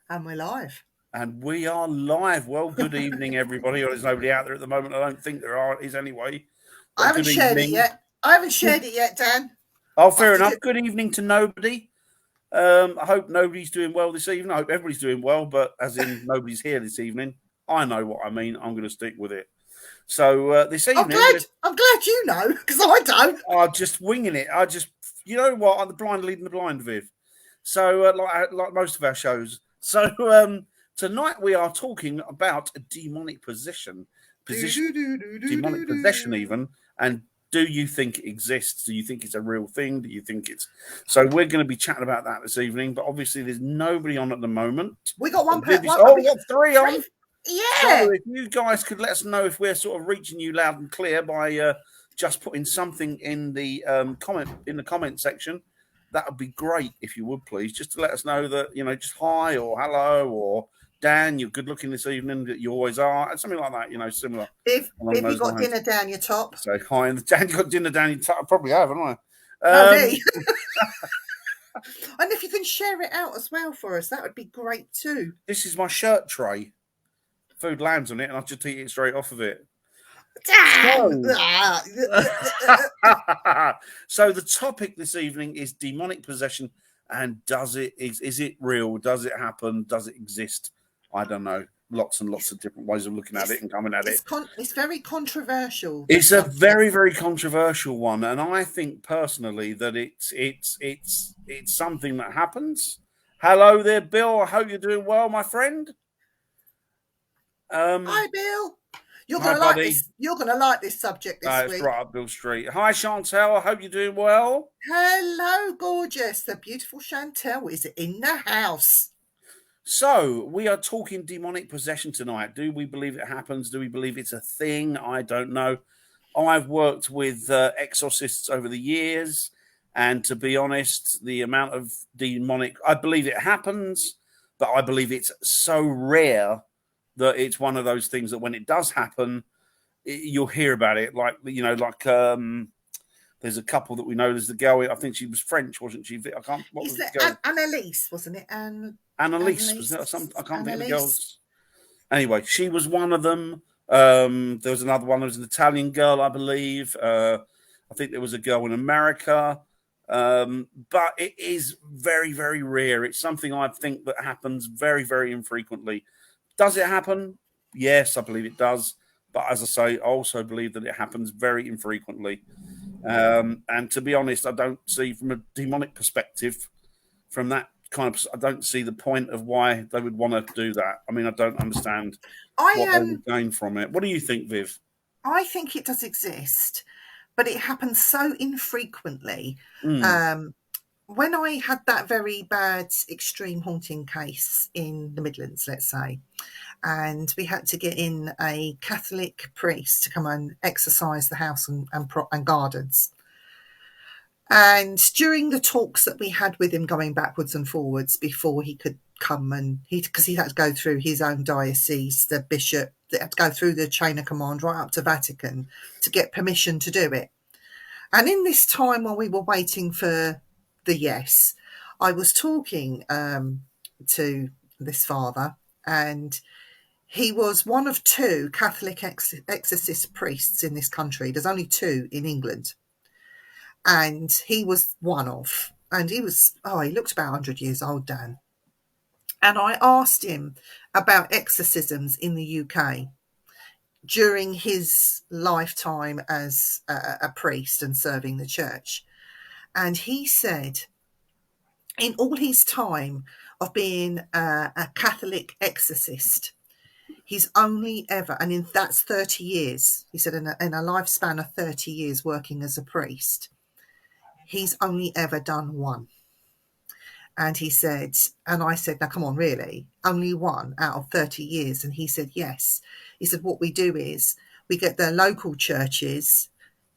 And we're live. And we are live. Well, good evening, everybody. There's nobody out there at the moment. I don't think there is anyway. I But haven't good shared it evening. yet. I haven't shared it yet, Dan. Oh, I have fair to do. enough. Good evening to nobody. I hope nobody's doing well this evening. I hope everybody's doing well, but as in nobody's here this evening. I know what I mean. I'm going to stick with it. So this I'm evening, glad. I'm glad you know because I don't. I'm just winging it. You know what? I'm the blind leading the blind, Viv. So like most of our shows. So tonight we are talking about a demonic demonic possession even, and do you think it exists? Do you think it's a real thing? Do you think it's so? We're going to be chatting about that this evening, but obviously there's nobody on at the moment. We got one. We got three on. Yeah. So if you guys could let us know if we're sort of reaching you loud and clear by just putting something in the comment section, that would be great if you would please, just to let us know that just hi or hello or Dan, you're good looking this evening, that you always are, and something like that, similar If along you those got lines. dinner down your top, So hi, and Dan, you got dinner down your top. I probably have, haven't I? maybe. And if you can share it out as well for us, that would be great too. This is my shirt tray. Food lands on it, and I just eat it straight off of it. Dan! So the topic this evening is demonic possession, and is it real? Does it happen? Does it exist? I don't know. Lots and lots of different ways of looking at it and coming at it. It's very controversial. It's a very, very controversial one, and I think personally that it's something that happens. Hello there, Bill. I hope you're doing well, my friend. Hi, Bill. You're Hi, gonna like buddy. this. You're gonna like this subject this It's week. right up Bill Street. Hi, Chantel. I hope you're doing well. Hello, gorgeous. The beautiful Chantel is in the house. So we are talking demonic possession tonight. Do we believe it happens? Do we believe it's a thing? I don't know. I've worked with exorcists over the years, and to be honest, the amount of demonic, I believe it happens, but I believe it's so rare that it's one of those things that when it does happen, you'll hear about it. There's a couple that we know. There's the girl. I think she was French, wasn't she? I can't. What was it? Annalise, wasn't it? Annalise. Was that some? I can't think of the girls. Anyway, she was one of them. There was another one. There was an Italian girl, I believe. I think there was a girl in America. But it is very, very rare. It's something I think that happens very, very infrequently. Does it happen? Yes, I believe it does. But as I say, I also believe that it happens very infrequently. And to be honest, I don't see from a demonic perspective, from that kind of, I don't see the point of why they would want to do that. I mean, I don't understand what they would gain from it. What do you think, Viv? I think it does exist, but it happens so infrequently. When I had that very bad extreme haunting case in the Midlands, let's say, and we had to get in a Catholic priest to come and exorcise the house and gardens. And during the talks that we had with him going backwards and forwards before he could come, and because he had to go through his own diocese, the bishop, they had to go through the chain of command right up to Vatican to get permission to do it. And in this time while we were waiting for the yes, I was talking to this father, and he was one of two Catholic exorcist priests in this country. There's only two in England. And he was one of, and he looked about 100 years old, Dan. And I asked him about exorcisms in the UK during his lifetime as a priest and serving the church. And he said, in all his time of being a Catholic exorcist, he's only ever, and that's 30 years, he said, in a lifespan of 30 years working as a priest, he's only ever done one. And he said, and I said, now come on, really? Only one out of 30 years? And he said, yes. He said, what we do is we get the local churches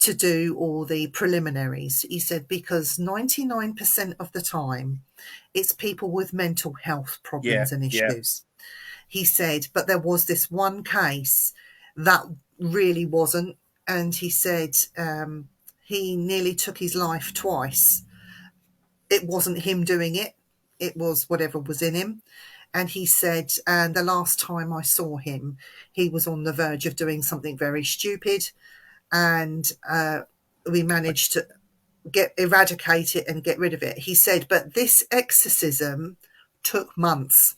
to do all the preliminaries. He said, because 99% of the time, it's people with mental health problems and issues. Yeah. He said, but there was this one case that really wasn't. And he said, he nearly took his life twice. It wasn't him doing it. It was whatever was in him. And he said, and the last time I saw him, he was on the verge of doing something very stupid, and we managed to eradicate it and get rid of it. He said, but this exorcism took months.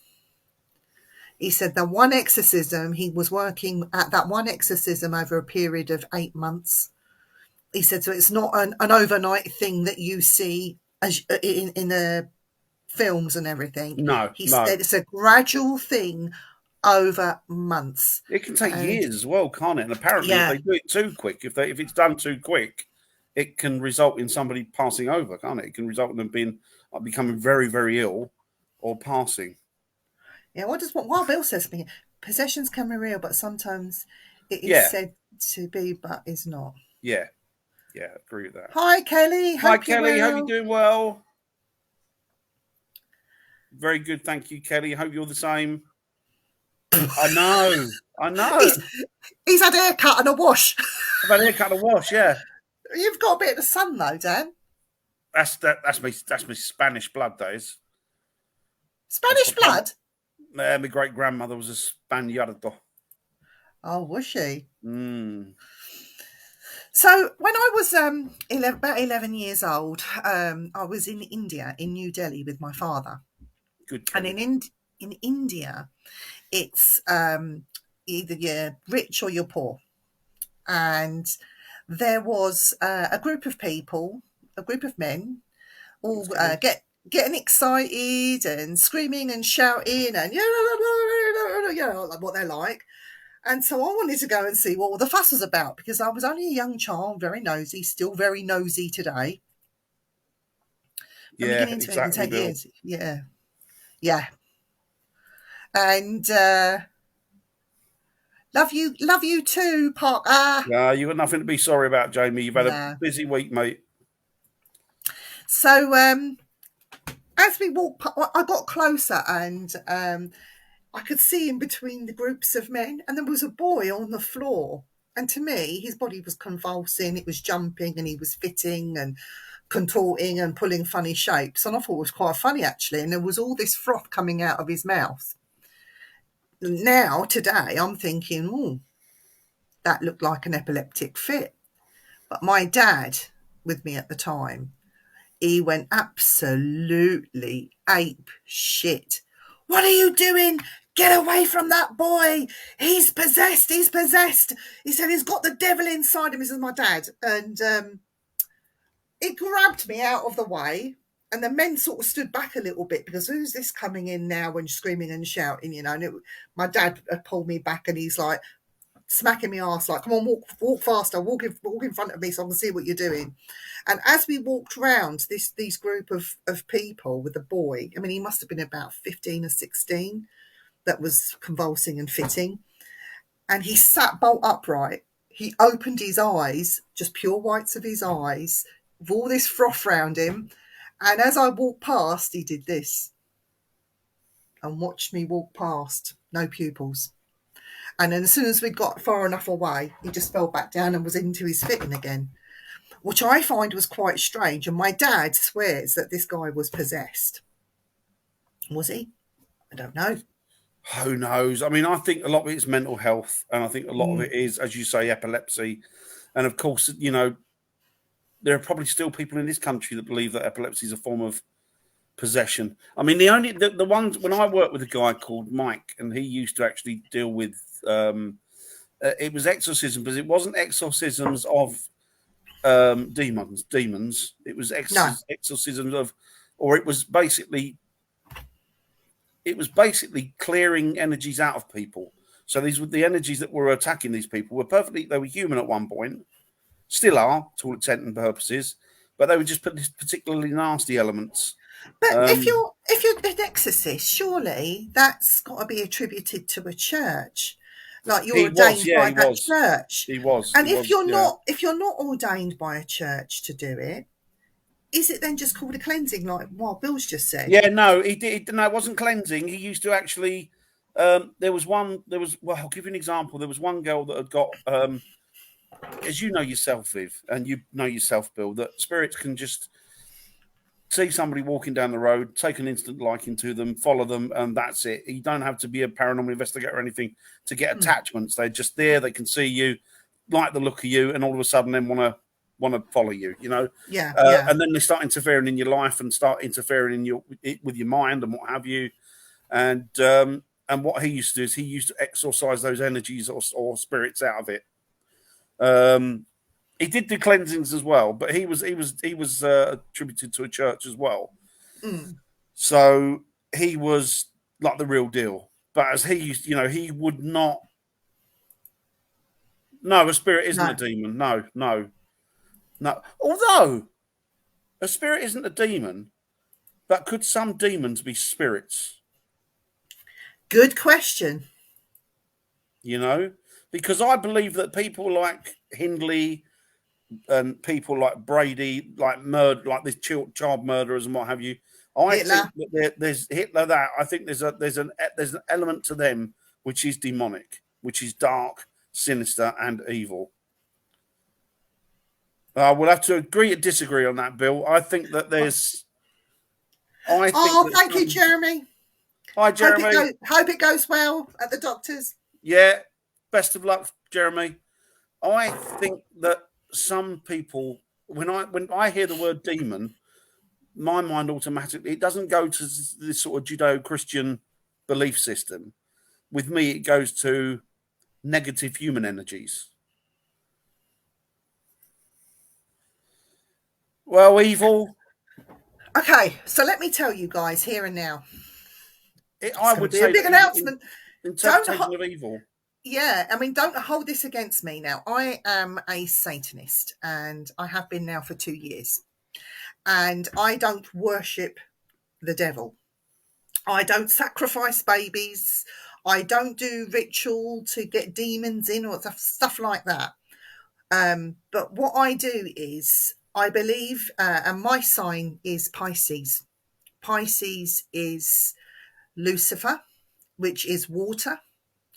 He said the one exorcism, he was working at that one exorcism over a period of 8 months. He said, so it's not an overnight thing that you see as in the films and everything. No, he said it's a gradual thing over months. It can take years as well, can't it? And apparently, if they do it too quick, if it's done too quick, it can result in somebody passing over, can't it? It can result in them becoming very, very ill or passing. Yeah, what Bill says to me, possessions can be real, but sometimes it is said to be, but is not. Yeah, agree with that. Hi, Kelly. Hope you're doing well. Very good, thank you, Kelly. Hope you're the same. I know. He's had a haircut and a wash. I've had a haircut and a wash, yeah. You've got a bit of the sun though, Dan. That's me Spanish blood days. Spanish blood? My great grandmother was a Spaniardo. Oh, was she? Mm. So when I was about 11 years old, I was in India, in New Delhi, with my father. Good. And in India, it's either you're rich or you're poor. And there was a group of people, a group of men, all getting excited and screaming and shouting and like what they're like. And so I wanted to go and see what all the fuss was about, because I was only a young child, very nosy, still very nosy today. Yeah, exactly. Years. Yeah. And love you too, Parker. Yeah, you got nothing to be sorry about, Jamie. You've had a busy week, mate. So as we walked, I got closer and I could see in between the groups of men, and there was a boy on the floor. And to me, his body was convulsing, it was jumping, and he was fitting and contorting and pulling funny shapes. And I thought it was quite funny, actually. And there was all this froth coming out of his mouth. Now, today, I'm thinking, that looked like an epileptic fit. But my dad, with me at the time, he went absolutely ape shit. What are you doing? Get away from that boy. He's possessed. He said he's got the devil inside him. This is my dad. And he grabbed me out of the way. And the men sort of stood back a little bit, because who's this coming in now and screaming and shouting, And my dad had pulled me back, and he's like smacking me ass, like, come on, walk faster, walk in front of me so I can see what you're doing. And as we walked round these group of people with the boy, I mean, he must have been about 15 or 16, that was convulsing and fitting. And he sat bolt upright. He opened his eyes, just pure whites of his eyes, with all this froth round him. And as I walked past, he did this and watched me walk past, no pupils. And then as soon as we got far enough away, he just fell back down and was into his fitting again, which I find was quite strange. And my dad swears that this guy was possessed. Was he? I don't know. Who knows? I mean, I think a lot of it is mental health, and I think a lot of it is, as you say, epilepsy. And of course, there are probably still people in this country that believe that epilepsy is a form of possession. I mean, the ones, when I worked with a guy called Mike, and he used to actually deal with it was exorcism, but it wasn't exorcisms of demons. It was exorcisms of, or it was basically clearing energies out of people. So these were the energies that were attacking these people. They were human at one point, still are to all intent and purposes, but they were just particularly nasty elements. But if you're an exorcist, surely that's got to be attributed to a church, like you're ordained by that church. He was. And if you're not ordained by a church to do it, is it then just called a cleansing, like what Bill's just said? Yeah, no, he did. No, it wasn't cleansing. He used to actually. Well, I'll give you an example. There was one girl that had got, as you know yourself, Viv, and you know yourself, Bill, that spirits can just see somebody walking down the road, take an instant liking to them, follow them, and that's it. You don't have to be a paranormal investigator or anything to get attachments. They're just there. They can see you, like the look of you, and all of a sudden then want to follow you. And then they start interfering in your life and start interfering with your mind and what have you. And what he used to do is he used to exorcise those energies or spirits out of it. He did do cleansings as well, but he was attributed to a church as well. So he was like the real deal. But as he used, he would not. No, a spirit isn't a demon. No. Although a spirit isn't a demon, but could some demons be spirits? Good question. Because I believe that people like Hindley and people like Brady, like these child murderers and what have you. I think that there's Hitler. I think there's an element to them which is demonic, which is dark, sinister, and evil. We'll have to agree or disagree on that, Bill. I think that there's. Thank you, Jeremy. Hi, Jeremy. Hope it goes well at the doctor's. Yeah, best of luck, Jeremy. I think that some people, when I hear the word demon, my mind automatically, it doesn't go to this sort of Judeo-Christian belief system. With me, it goes to negative human energies. Well, evil. Okay, so let me tell you guys here and now. I would say a big announcement. Interpretation of evil. Yeah, I mean, don't hold this against me now. I am a Satanist, and I have been now for 2 years. And I don't worship the devil. I don't sacrifice babies. I don't do ritual to get demons in or stuff like that. But what I do is I believe, and my sign is Pisces. Pisces is Lucifer, which is water.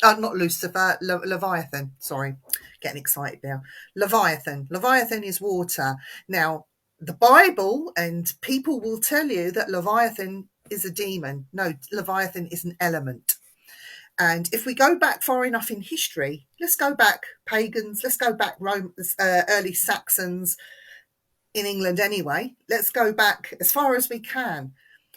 Not Lucifer, Leviathan. Sorry, getting excited now. Leviathan. Leviathan is water. Now, the Bible and people will tell you that Leviathan is a demon. No, Leviathan is an element. And if we go back far enough in history, let's go back pagans, let's go back early Saxons in England anyway. Let's go back as far as we can.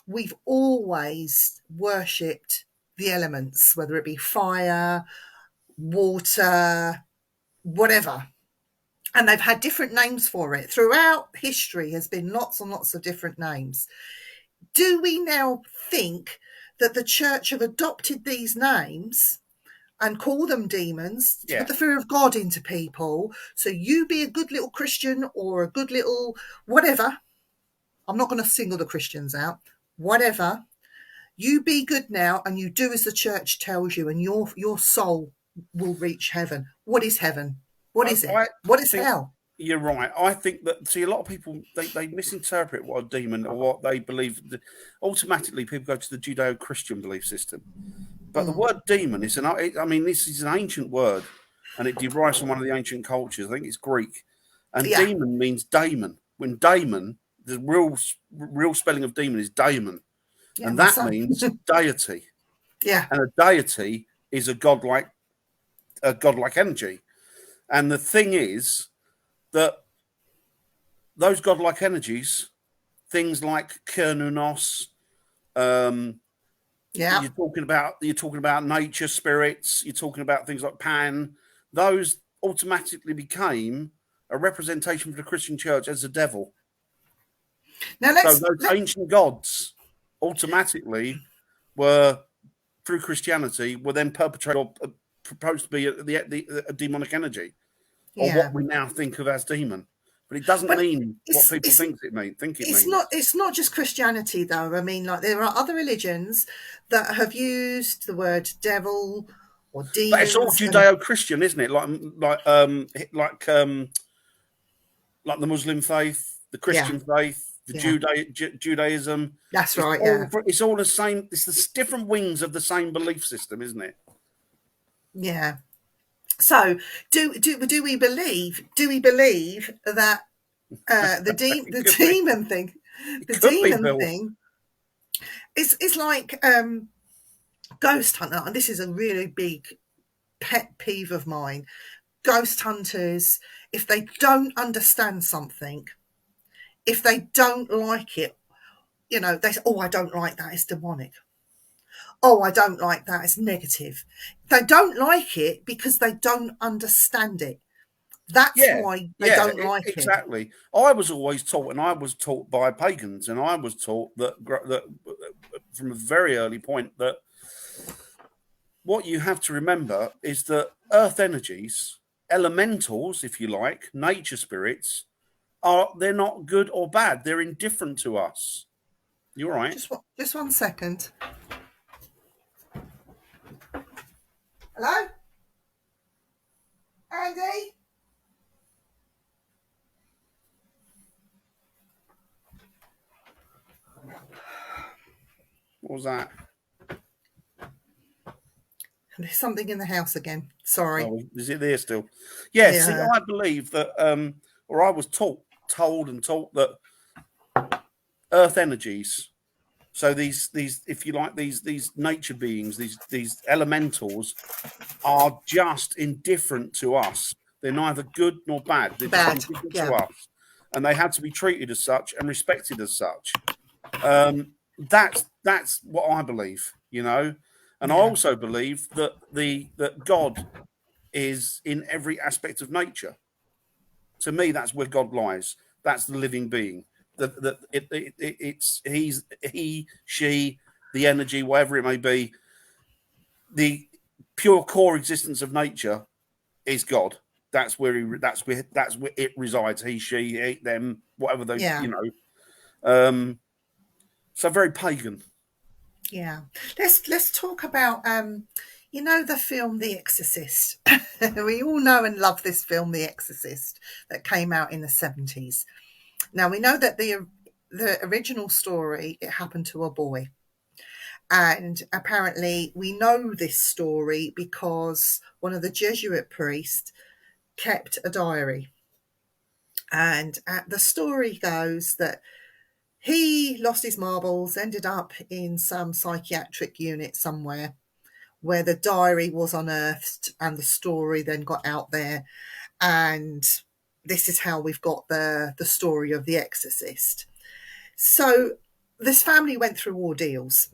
We've always worshipped the elements, whether it be fire, water, whatever. And they've had different names for it. Throughout history has been lots and lots of different names. Do we now think that the church have adopted these names and call them demons to put the fear of God into people? So you be a good little Christian or a good little whatever. I'm not going to single the Christians out. Whatever. You be good now and you do as the church tells you, and your soul will reach heaven. What is heaven? What is it? What is hell? You're right. I think that, a lot of people, they misinterpret what a demon or what they believe. Automatically, people go to the Judeo-Christian belief system. But the word demon is this is an ancient word, and it derives from one of the ancient cultures. I think it's Greek. And demon means daemon. When daemon, the real spelling of demon is daemon. Yeah, and that means deity. Yeah. And a deity is a godlike energy. And the thing is that those godlike energies, things like Cernunnos, you're talking about nature spirits, you're talking about things like Pan, those automatically became a representation for the Christian church as the devil. Now those ancient gods automatically were, through Christianity, were then perpetrated or proposed to be a demonic energy, or what we now think of as demon. But it doesn't mean what people think it means. It's not just Christianity, though. I mean, like, there are other religions that have used the word devil or demons. But it's all Judeo-Christian, isn't it? Like the Muslim faith, the Christian faith, the Judaism. That's right. It's all the same. It's the different wings of the same belief system, isn't it? Yeah. So, do we believe that the demon thing? The demon thing is like ghost hunter, and this is a really big pet peeve of mine. Ghost hunters, if they don't understand something, if they don't like it, you know, they say, oh, I don't like that, it's demonic. Oh, I don't like that, it's negative. They don't like it because they don't understand it. That's why they don't like it. Exactly. I was always taught, and I was taught by pagans, and I was taught that from a very early point, that what you have to remember is that earth energies, elementals, if you like, nature spirits, they're not good or bad. They're indifferent to us. You're right. Just 1 second. Hello? Andy? What was that? There's something in the house again. Sorry. Oh, is it there still? Yeah. See, I believe that, or I was told that earth energies, so these, if you like, these nature beings, these elementals, are just indifferent to us. They're neither good nor bad. They're just indifferent to us, and they have to be treated as such and respected as such. That's what I believe, you know. And I also believe that that God is in every aspect of nature. To me, that's where God lies. That's the living being. It's he, she, the energy, whatever it may be. The pure core existence of nature is God. That's where it resides. He, she, them, whatever those, you know. So very pagan. Yeah. Let's talk about you know, the film The Exorcist. We all know and love this film, The Exorcist, that came out in the 70s. Now, we know that the original story, it happened to a boy. And apparently we know this story because one of the Jesuit priests kept a diary. And the story goes that he lost his marbles, ended up in some psychiatric unit somewhere where the diary was unearthed and the story then got out there. And this is how we've got the story of The Exorcist. So this family went through ordeals.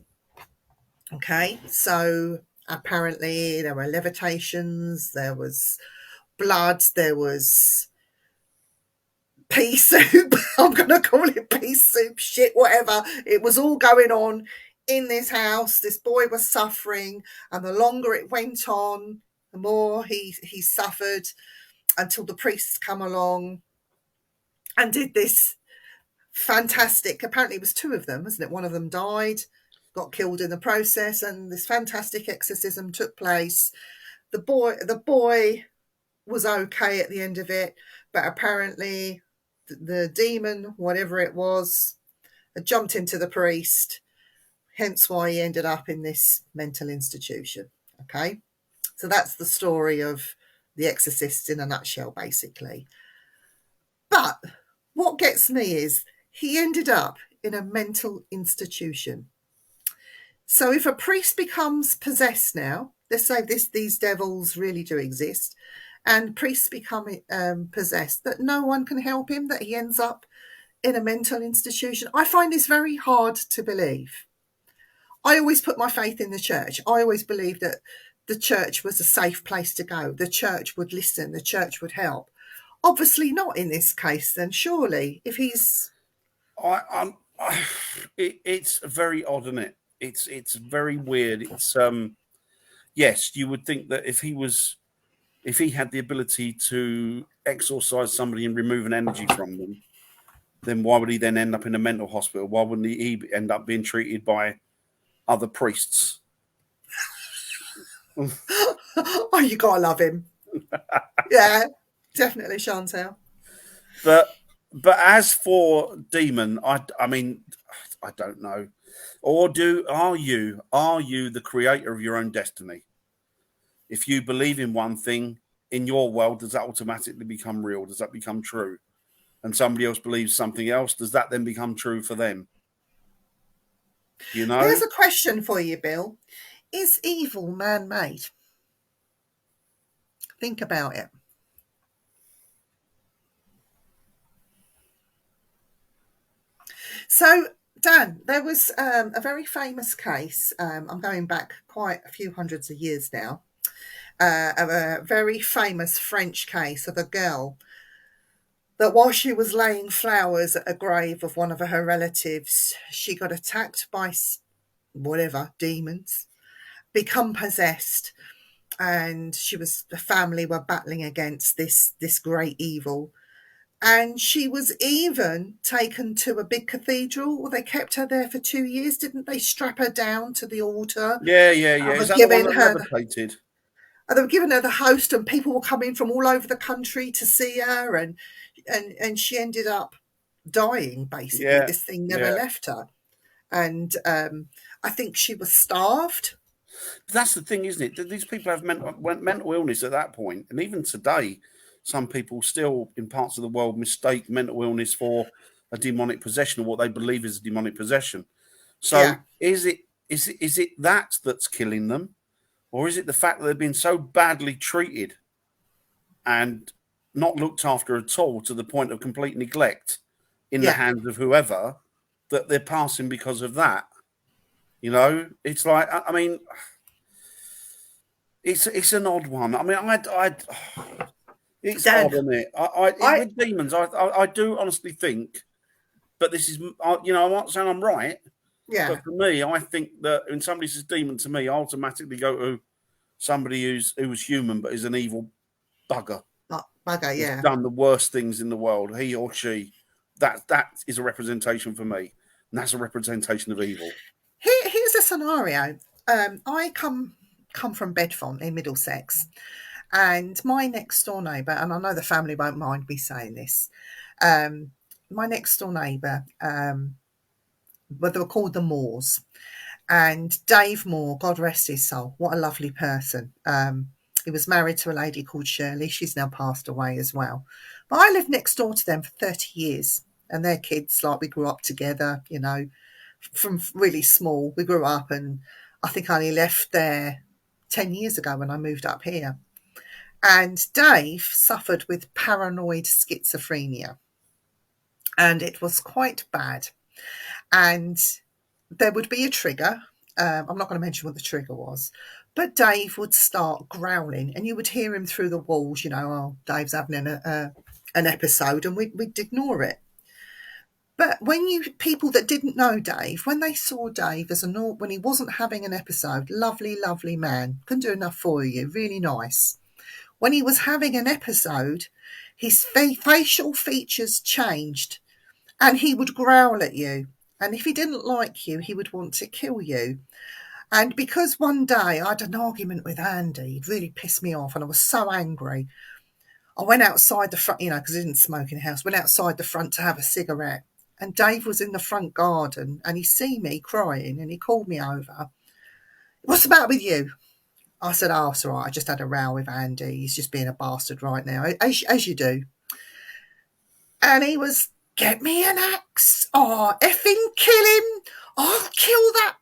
Okay, so apparently there were levitations, there was blood, there was pea soup. I'm going to call it pea soup, shit, whatever. It was all going on in this house. This boy was suffering, and the longer it went on, the more he suffered, until the priests come along and did this fantastic, apparently it was two of them, wasn't it? One of them died, got killed in the process, and this fantastic exorcism took place. The boy was okay at the end of it, but apparently the demon, whatever it was, had jumped into the priest, hence why he ended up in this mental institution. Okay, so that's the story of The Exorcist in a nutshell, basically. But what gets me is he ended up in a mental institution. So if a priest becomes possessed now, let's say these devils really do exist, and priests become possessed, that no one can help him, that he ends up in a mental institution. I find this very hard to believe. I always put my faith in the church. I always believed that the church was a safe place to go. The church would listen. The church would help. Obviously not in this case, then, surely, if he's... It's very odd, isn't it? It's very weird. It's yes, you would think that if he had the ability to exorcise somebody and remove an energy from them, then why would he then end up in a mental hospital? Why wouldn't he end up being treated by other priests? Oh, you gotta love him. Yeah, definitely, Chantel. But as for demon, I mean, I don't know. Or are you the creator of your own destiny? If you believe in one thing in your world, does that automatically become real? Does that become true? and somebody else believes something else, does that then become true for them? You know? Here's a question for you, Bill. Is evil man-made? Think about it. So, Dan, there was a very famous case. I'm going back quite a few hundreds of years now. Of a very famous French case of a girl that while she was laying flowers at a grave of one of her relatives, she got attacked by whatever demons, become possessed, and the family were battling against this great evil. And she was even taken to a big cathedral, or they kept her there for 2 years, didn't they? Strap her down to the altar. Yeah. Is that the one that levitated? They were giving her the host, and people were coming from all over the country to see her, and she ended up dying, basically. Yeah, this thing never left her. And I think she was starved. That's the thing, isn't it? These people have mental illness at that point. And even today, some people still, in parts of the world, mistake mental illness for a demonic possession, or what they believe is a demonic possession. So is it that's killing them? Or is it the fact that they've been so badly treated and not looked after at all, to the point of complete neglect in the hands of whoever, that they're passing because of that? You know, it's like, I mean, it's an odd one. I mean, it's odd, isn't it? With demons, I do honestly think, but this is, I'm not saying I'm right. Yeah. But for me, I think that when somebody says demon to me, I automatically go to somebody who was human but is an evil bugger. Bugger, yeah. Who's done the worst things in the world, he or she. That is a representation for me. And that's a representation of evil. Here's a scenario. I come from Bedfont in Middlesex, and my next door neighbour, and I know the family won't mind me saying this, my next door neighbour, but they were called the Moores, and Dave Moore, God rest his soul, what a lovely person. He was married to a lady called Shirley. She's now passed away as well. But I lived next door to them for 30 years, and their kids, like, we grew up together, you know, from really small. We grew up, and I think I only left there 10 years ago when I moved up here. And Dave suffered with paranoid schizophrenia, and it was quite bad. And there would be a trigger. I'm not going to mention what the trigger was, but Dave would start growling, and you would hear him through the walls, you know, oh, Dave's having an episode, and we'd ignore it. But people that didn't know Dave, when they saw Dave when he wasn't having an episode, lovely, lovely man, couldn't do enough for you, really nice. When he was having an episode, his facial features changed, and he would growl at you. And if he didn't like you, he would want to kill you. And because one day I had an argument with Andy, it really pissed me off, and I was so angry. I went outside the front, you know, because I didn't smoke in the house, went outside the front to have a cigarette. And Dave was in the front garden, and he see me crying, and he called me over. What's the matter with you? I said, oh, it's all right. I just had a row with Andy. He's just being a bastard right now, as you do. And he was, get me an axe. Oh, effing kill him. I'll kill that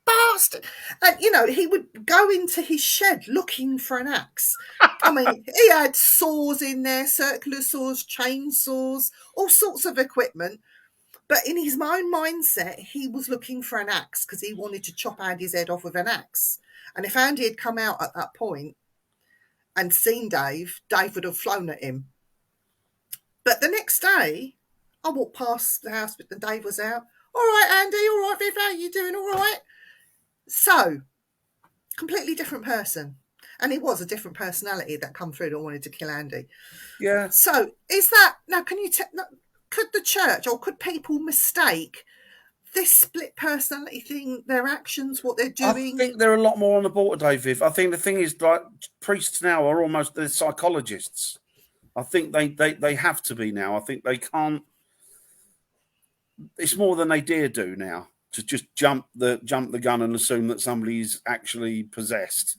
bastard. And, you know, he would go into his shed looking for an axe. I mean, he had saws in there, circular saws, chainsaws, all sorts of equipment. But in his own mindset, he was looking for an axe because he wanted to chop Andy's head off with an axe. And if Andy had come out at that point and seen Dave, Dave would have flown at him. But the next day, I walked past the house and Dave was out. All right, Andy, all right, Viv, how you doing? All right. So, completely different person. And it was a different personality that come through that wanted to kill Andy. Yeah. So, is that, now can you, could the church or could people mistake this split personality thing, their actions, what they're doing? I think they're a lot more on the ball today, Viv. I think the thing is, like, priests now are almost they're psychologists. I think they have to be now. I think they can't. It's more than they dare do now to just jump the gun and assume that somebody's actually possessed.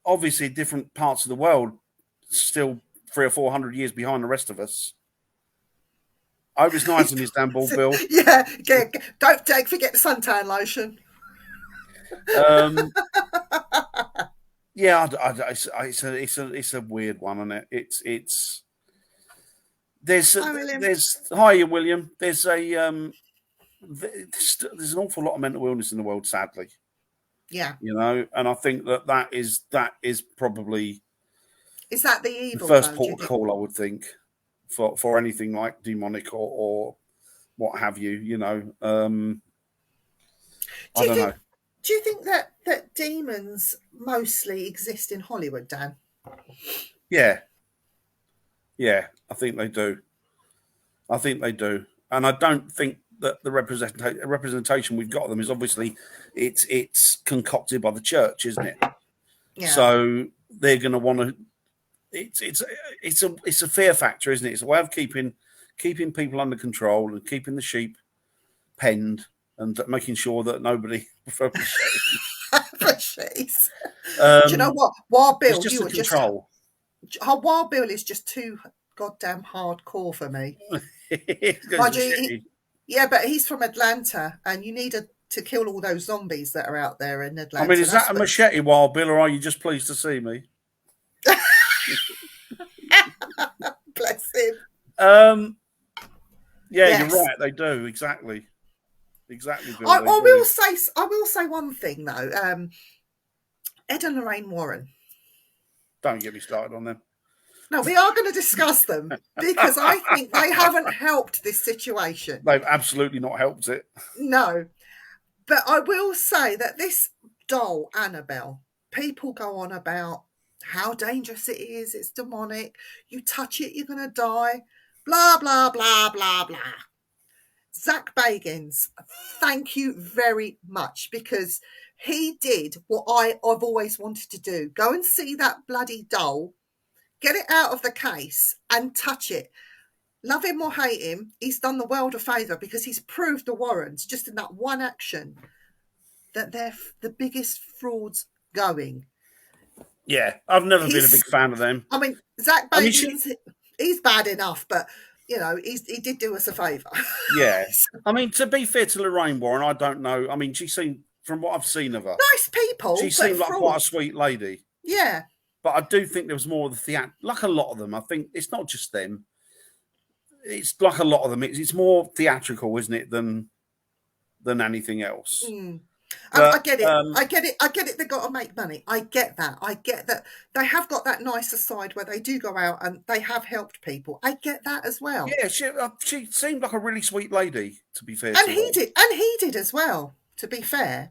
Obviously, different parts of the world still 300 or 400 years behind the rest of us. I hope it's nice in Istanbul, Bill. Yeah, don't forget the suntan lotion. Yeah, it's a weird one, isn't it? There's hiya, William. There's an awful lot of mental illness in the world, sadly. Yeah, and I think that is probably is that the evil the first port of call, I would think, for anything like demonic or what have you. I don't know. Do you think that demons mostly exist in Hollywood, Dan? Yeah, I think they do. And I don't think that the representation we've got of them is obviously it's concocted by the church, isn't it? Yeah. So they're going to want to. It's a fear factor, isn't it? It's a way of keeping people under control and keeping the sheep penned and making sure that nobody. Do you know what? Wild Bill, it's just you control. Wild Bill is just too goddamn hardcore for me. Yeah, but he's from Atlanta, and you need to kill all those zombies that are out there in Atlanta. I mean, is that a machete, Wild Bill, or are you just pleased to see me? Bless him. Yeah, yes. You're right. They do exactly. Bill, I will say one thing though. Ed and Lorraine Warren. Don't get me started on them. No, we are going to discuss them because I think they haven't helped this situation. They've absolutely not helped it. No, but I will say that this doll, Annabelle, people go on about how dangerous it is. It's demonic. You touch it, you're going to die. Blah, blah, blah, blah, blah. Zach Bagans, thank you very much, because he did what I've always wanted to do. Go and see that bloody doll, get it out of the case and touch it. Love him or hate him, he's done the world a favour, because he's proved the Warrens, just in that one action, that they're the biggest frauds going. Yeah, I've never been a big fan of them. I mean, Zach Bagans, he's bad enough, but he did do us a favour. Yeah. I mean, to be fair to Lorraine Warren, I don't know. I mean, she seemed, from what I've seen of her, nice people. She seemed like quite a sweet lady. Yeah. But I do think there was more of the like a lot of them. I think it's not just them. It's like a lot of them. It's more theatrical, isn't it, than anything else. Mm. I get it. I get it. They've got to make money. I get that. They have got that nicer side where they do go out and they have helped people. I get that as well. Yeah, she seemed like a really sweet lady, to be fair. And he did as well, to be fair.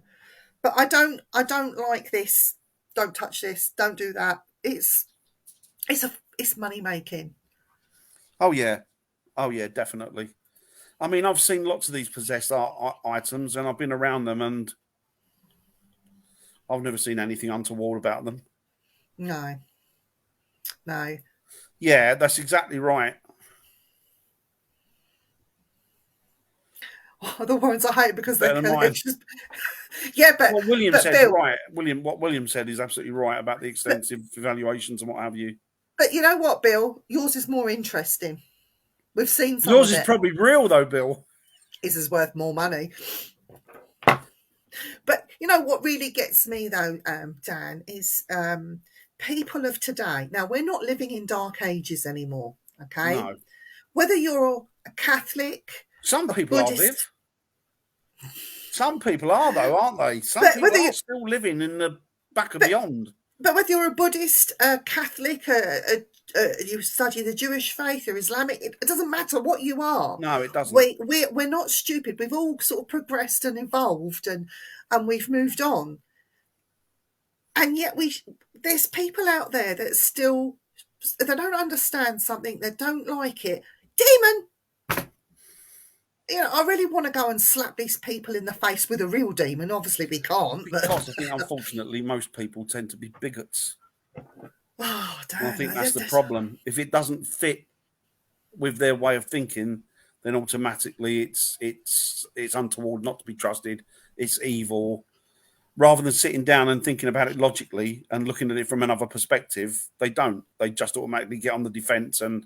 But I don't like this. Don't touch this. Don't do that. It's money making. Oh yeah, definitely. I mean, I've seen lots of these possessed items, and I've been around them, and I've never seen anything untoward about them. No. Yeah, that's exactly right. Oh, the ones I hate because they're just... Yeah, but what William said is right. What William said is absolutely right about the extensive evaluations and what have you. But you know what, Bill? Yours is more interesting. We've seen some yours of is it. Probably real though, Bill. His is worth more money. But you know what really gets me though, Dan, is people of today. Now, we're not living in dark ages anymore, okay? No. Whether you're a Catholic, some people are, Viv. Some people are though, aren't they? Some people are still living in the back of beyond. But whether you're a Buddhist, a Catholic, you study the Jewish faith or Islamic, it doesn't matter what you are. No, it doesn't. We're not stupid. We've all sort of progressed and evolved and we've moved on. And yet there's people out there that still, they don't understand something, they don't like it. Demon! I really want to go and slap these people in the face with a real demon. Obviously, we can't. Because I think, unfortunately, most people tend to be bigots. Oh, damn. I think that's the problem. If it doesn't fit with their way of thinking, then automatically it's untoward, not to be trusted. It's evil. rather than sitting down and thinking about it logically and looking at it from another perspective, they don't. They just automatically get on the defense. And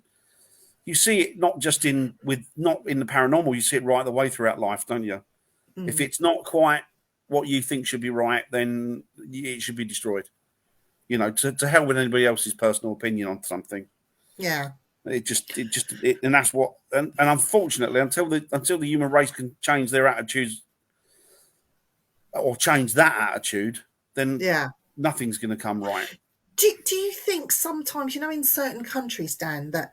you see it not just in the paranormal, you see it right the way throughout life, don't you? Mm. If it's not quite what you think should be right, then it should be destroyed. You know, to hell with anybody else's personal opinion on something. Yeah. And that's what, and unfortunately, until the human race can change their attitudes or change that attitude, then nothing's going to come right. Do you think sometimes, you know, in certain countries, Dan, that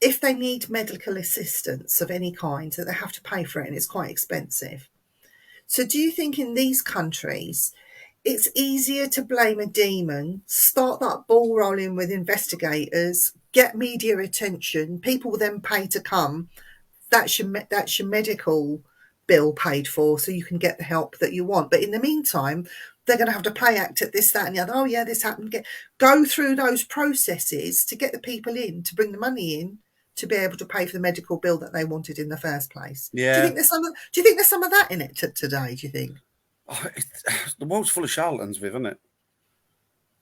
if they need medical assistance of any kind, that they have to pay for it and it's quite expensive? So do you think in these countries it's easier to blame a demon, start that ball rolling with investigators, get media attention, people will then pay to come, that's your medical bill paid for, so you can get the help that you want. But in the meantime, they're going to have to play act at this, that and the other. Oh yeah, this happened. Go through those processes to get the people in, to bring the money in, to be able to pay for the medical bill that they wanted in the first place. Yeah. Do you think there's some of that in it today, do you think? Oh, the world's full of charlatans, Viv, isn't it?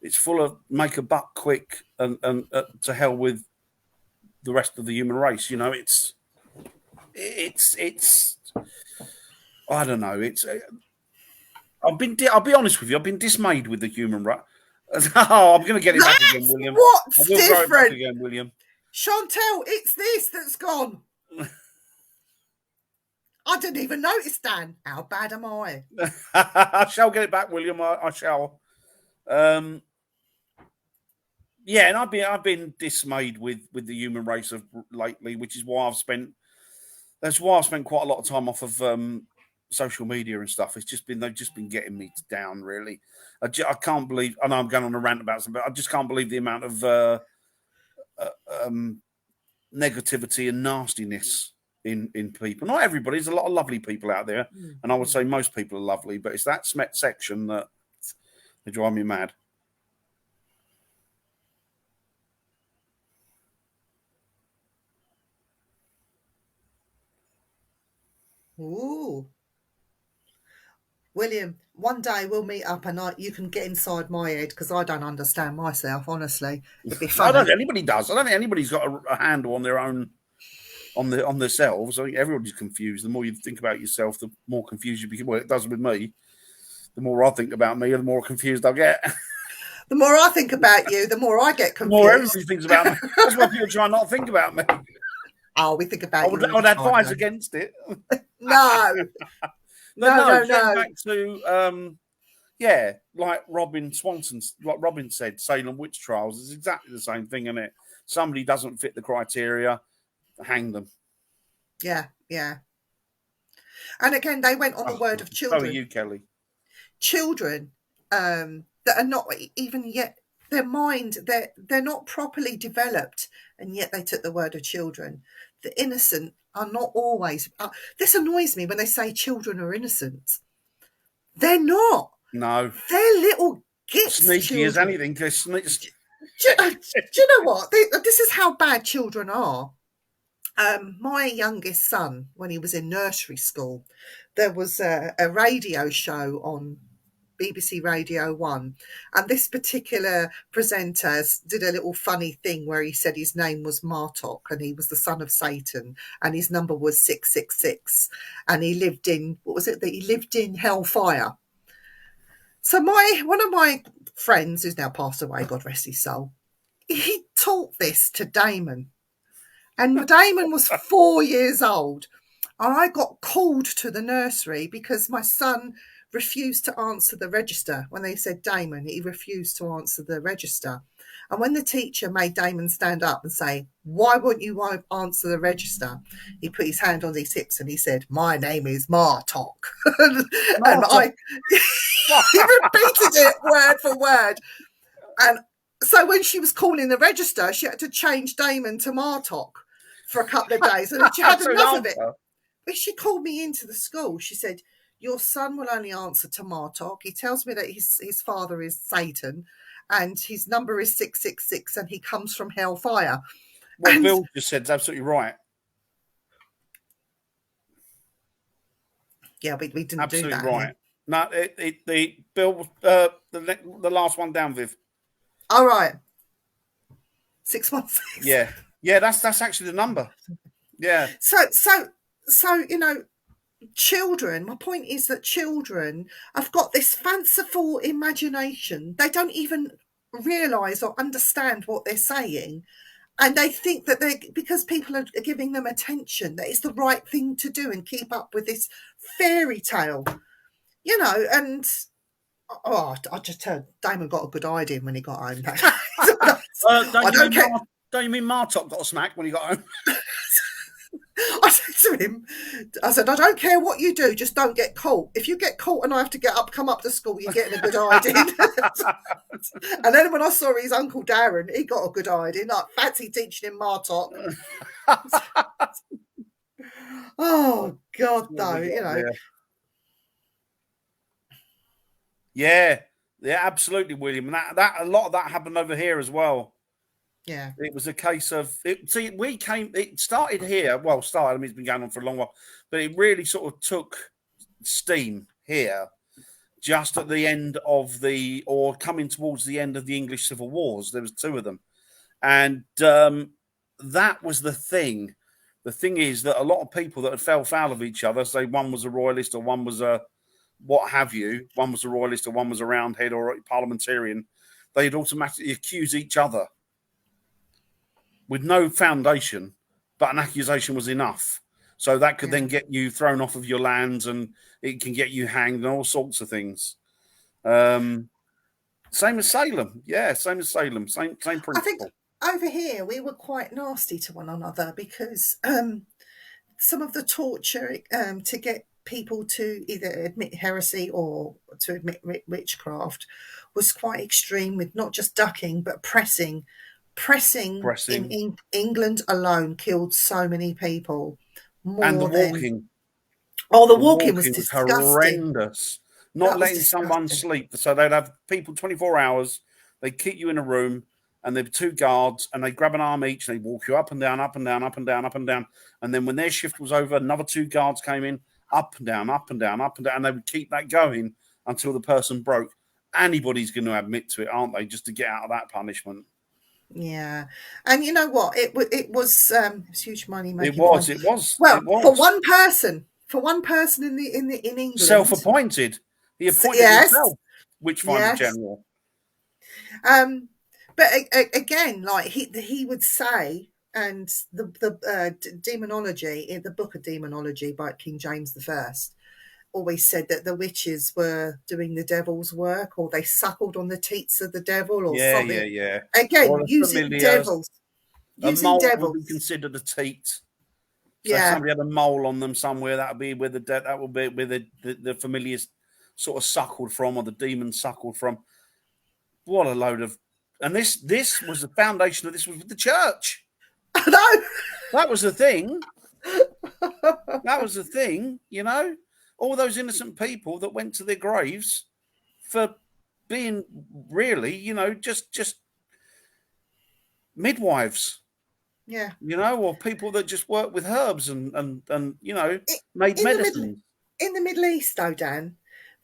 It's full of make a buck quick and to hell with the rest of the human race. You know, it's I don't know. I'll be honest with you. I've been dismayed with the human race. Oh, I'm going to get it back again, William. What's different? Back again, William. Chantel, it's this that's gone. I didn't even notice, Dan. How bad am I? I shall get it back, William. I shall. Yeah, and I've been dismayed with the human race lately, which is why I've spent quite a lot of time off of social media and stuff. They've just been getting me down, really. I can't believe. I know I'm going on a rant about something, but I just can't believe the amount of negativity and nastiness in people. Not everybody. There's a lot of lovely people out there, and I would say most people are lovely, but it's that section that they drive me mad. Ooh. William, one day we'll meet up and you can get inside my head, because I don't understand myself, honestly. It'd be fun. I don't think anybody does. I don't think anybody's got a handle on their own, on themselves. I think everybody's confused. The more you think about yourself, the more confused you become. Well, it does with me. The more I think about me, the more confused I get. The more I think about you, the more I get confused. The more everybody thinks about me. That's why people try not to think about me. Oh, we think about you. I would advise against it. No. No. Back to like Robin said, Salem witch trials is exactly the same thing, isn't it? Somebody doesn't fit the criteria, hang them. Yeah. And again, they went on the word of children. So are you, Kelly. Children that are not even yet, their mind, they're not properly developed, and yet they took the word of children. The innocent are not always. This annoys me when they say children are innocent. They're not. No. They're little gits. Sneaky children. As anything. Do you know what? This is how bad children are. My youngest son, when he was in nursery school, there was a radio show on BBC Radio 1, and this particular presenter did a little funny thing where he said his name was Martok and he was the son of Satan and his number was 666 and he lived in hellfire. So one of my friends, who's now passed away, God rest his soul, he taught this to Damon, and Damon was 4 years old, and I got called to the nursery because my son refused to answer the register. When they said Damon, he refused to answer the register. And when the teacher made Damon stand up and say, "Why won't you answer the register?" he put his hand on his hips and he said, "My name is Martok." And he repeated it word for word. And so when she was calling the register, she had to change Damon to Martok for a couple of days. And she had enough of it. But she called me into the school. She said, "Your son will only answer to Martok. He tells me that his father is Satan and his number is 666 and he comes from hellfire." What Bill just said is absolutely right. Yeah, we didn't absolutely do that. Right. No, the Bill, the last one down, Viv. All right. 616. Yeah. That's actually the number. Yeah. So children. My point is that children have got this fanciful imagination. They don't even realise or understand what they're saying. And they think that because people are giving them attention, that it's the right thing to do and keep up with this fairy tale, and I just heard Damon got a good idea when he got home. Don't you mean Martok got a smack when he got home? I said to him, I don't care what you do, just don't get caught. If you get caught and I have to come up to school, you're getting a good idea. And then when I saw his uncle Darren, he got a good idea. Like, fancy teaching him Martok. Oh, God, though, Yeah, absolutely, William. And that a lot of that happened over here as well. Yeah, it was a case of it. See, it started here. Well, I mean, it's been going on for a long while, but it really sort of took steam here, just at the end of coming towards the end of the English Civil Wars. There was 2 of them, and that was the thing. The thing is that a lot of people that had fell foul of each other, say one was a royalist or one was a what have you, one was a royalist or one was a roundhead or a parliamentarian, they'd automatically accuse each other with no foundation, but an accusation was enough. So that could then get you thrown off of your lands, and it can get you hanged and all sorts of things. Same as Salem. Yeah, same as Salem. Same principle. I think over here we were quite nasty to one another because some of the torture to get people to either admit heresy or to admit witchcraft was quite extreme, with not just ducking, but pressing. In England alone killed so many people. And the walking. The walking was disgusting. Horrendous. Not letting someone sleep. So they'd have people 24 hours. They'd keep you in a room, and there'd be 2 guards, and they'd grab an arm each, and they'd walk you up and down, up and down, up and down, up and down. And then when their shift was over, another 2 guards came in, up and down, up and down, up and down. And they would keep that going until the person broke. Anybody's going to admit to it, aren't they, just to get out of that punishment? Yeah, and you know what? It was huge money making. It was. Well, for one person in England, self-appointed. He appointed himself Witchfinder General. But again, like he would say, and the demonology in the Book of Demonology by King James I always said that the witches were doing the devil's work, or they suckled on the teats of the devil, or something. Yeah. Again, using devils. A mole would be considered a teat. So if somebody had a mole on them somewhere, that would be where the familiar sort of suckled from, or the demon suckled from. What a load of... And this was the foundation of this was with the church. I know. That was the thing. That was the thing, All those innocent people that went to their graves for being really, just midwives. Yeah. Or people that just work with herbs and made medicine. In the Middle East, though, Dan,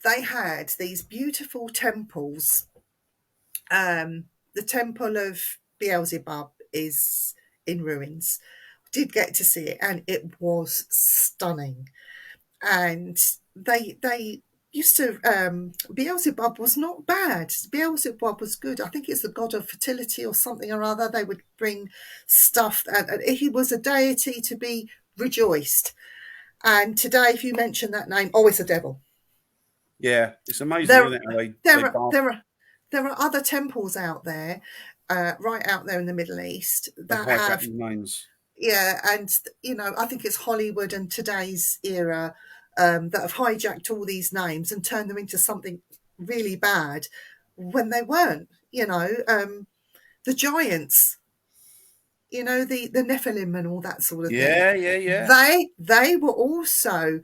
they had these beautiful temples. The temple of Beelzebub is in ruins. Did get to see it, and it was stunning. And they used to Beelzebub was not bad. Beelzebub was good. I think it's the god of fertility or something or other. They would bring stuff, and he was a deity to be rejoiced. And today, if you mention that name, it's a devil. Yeah, it's amazing, isn't it? There are other temples out there, right out there in the Middle East that have names. Yeah, and I think it's Hollywood and today's era that have hijacked all these names and turned them into something really bad when they weren't. The giants, the Nephilim and all that sort of thing. Yeah. They were also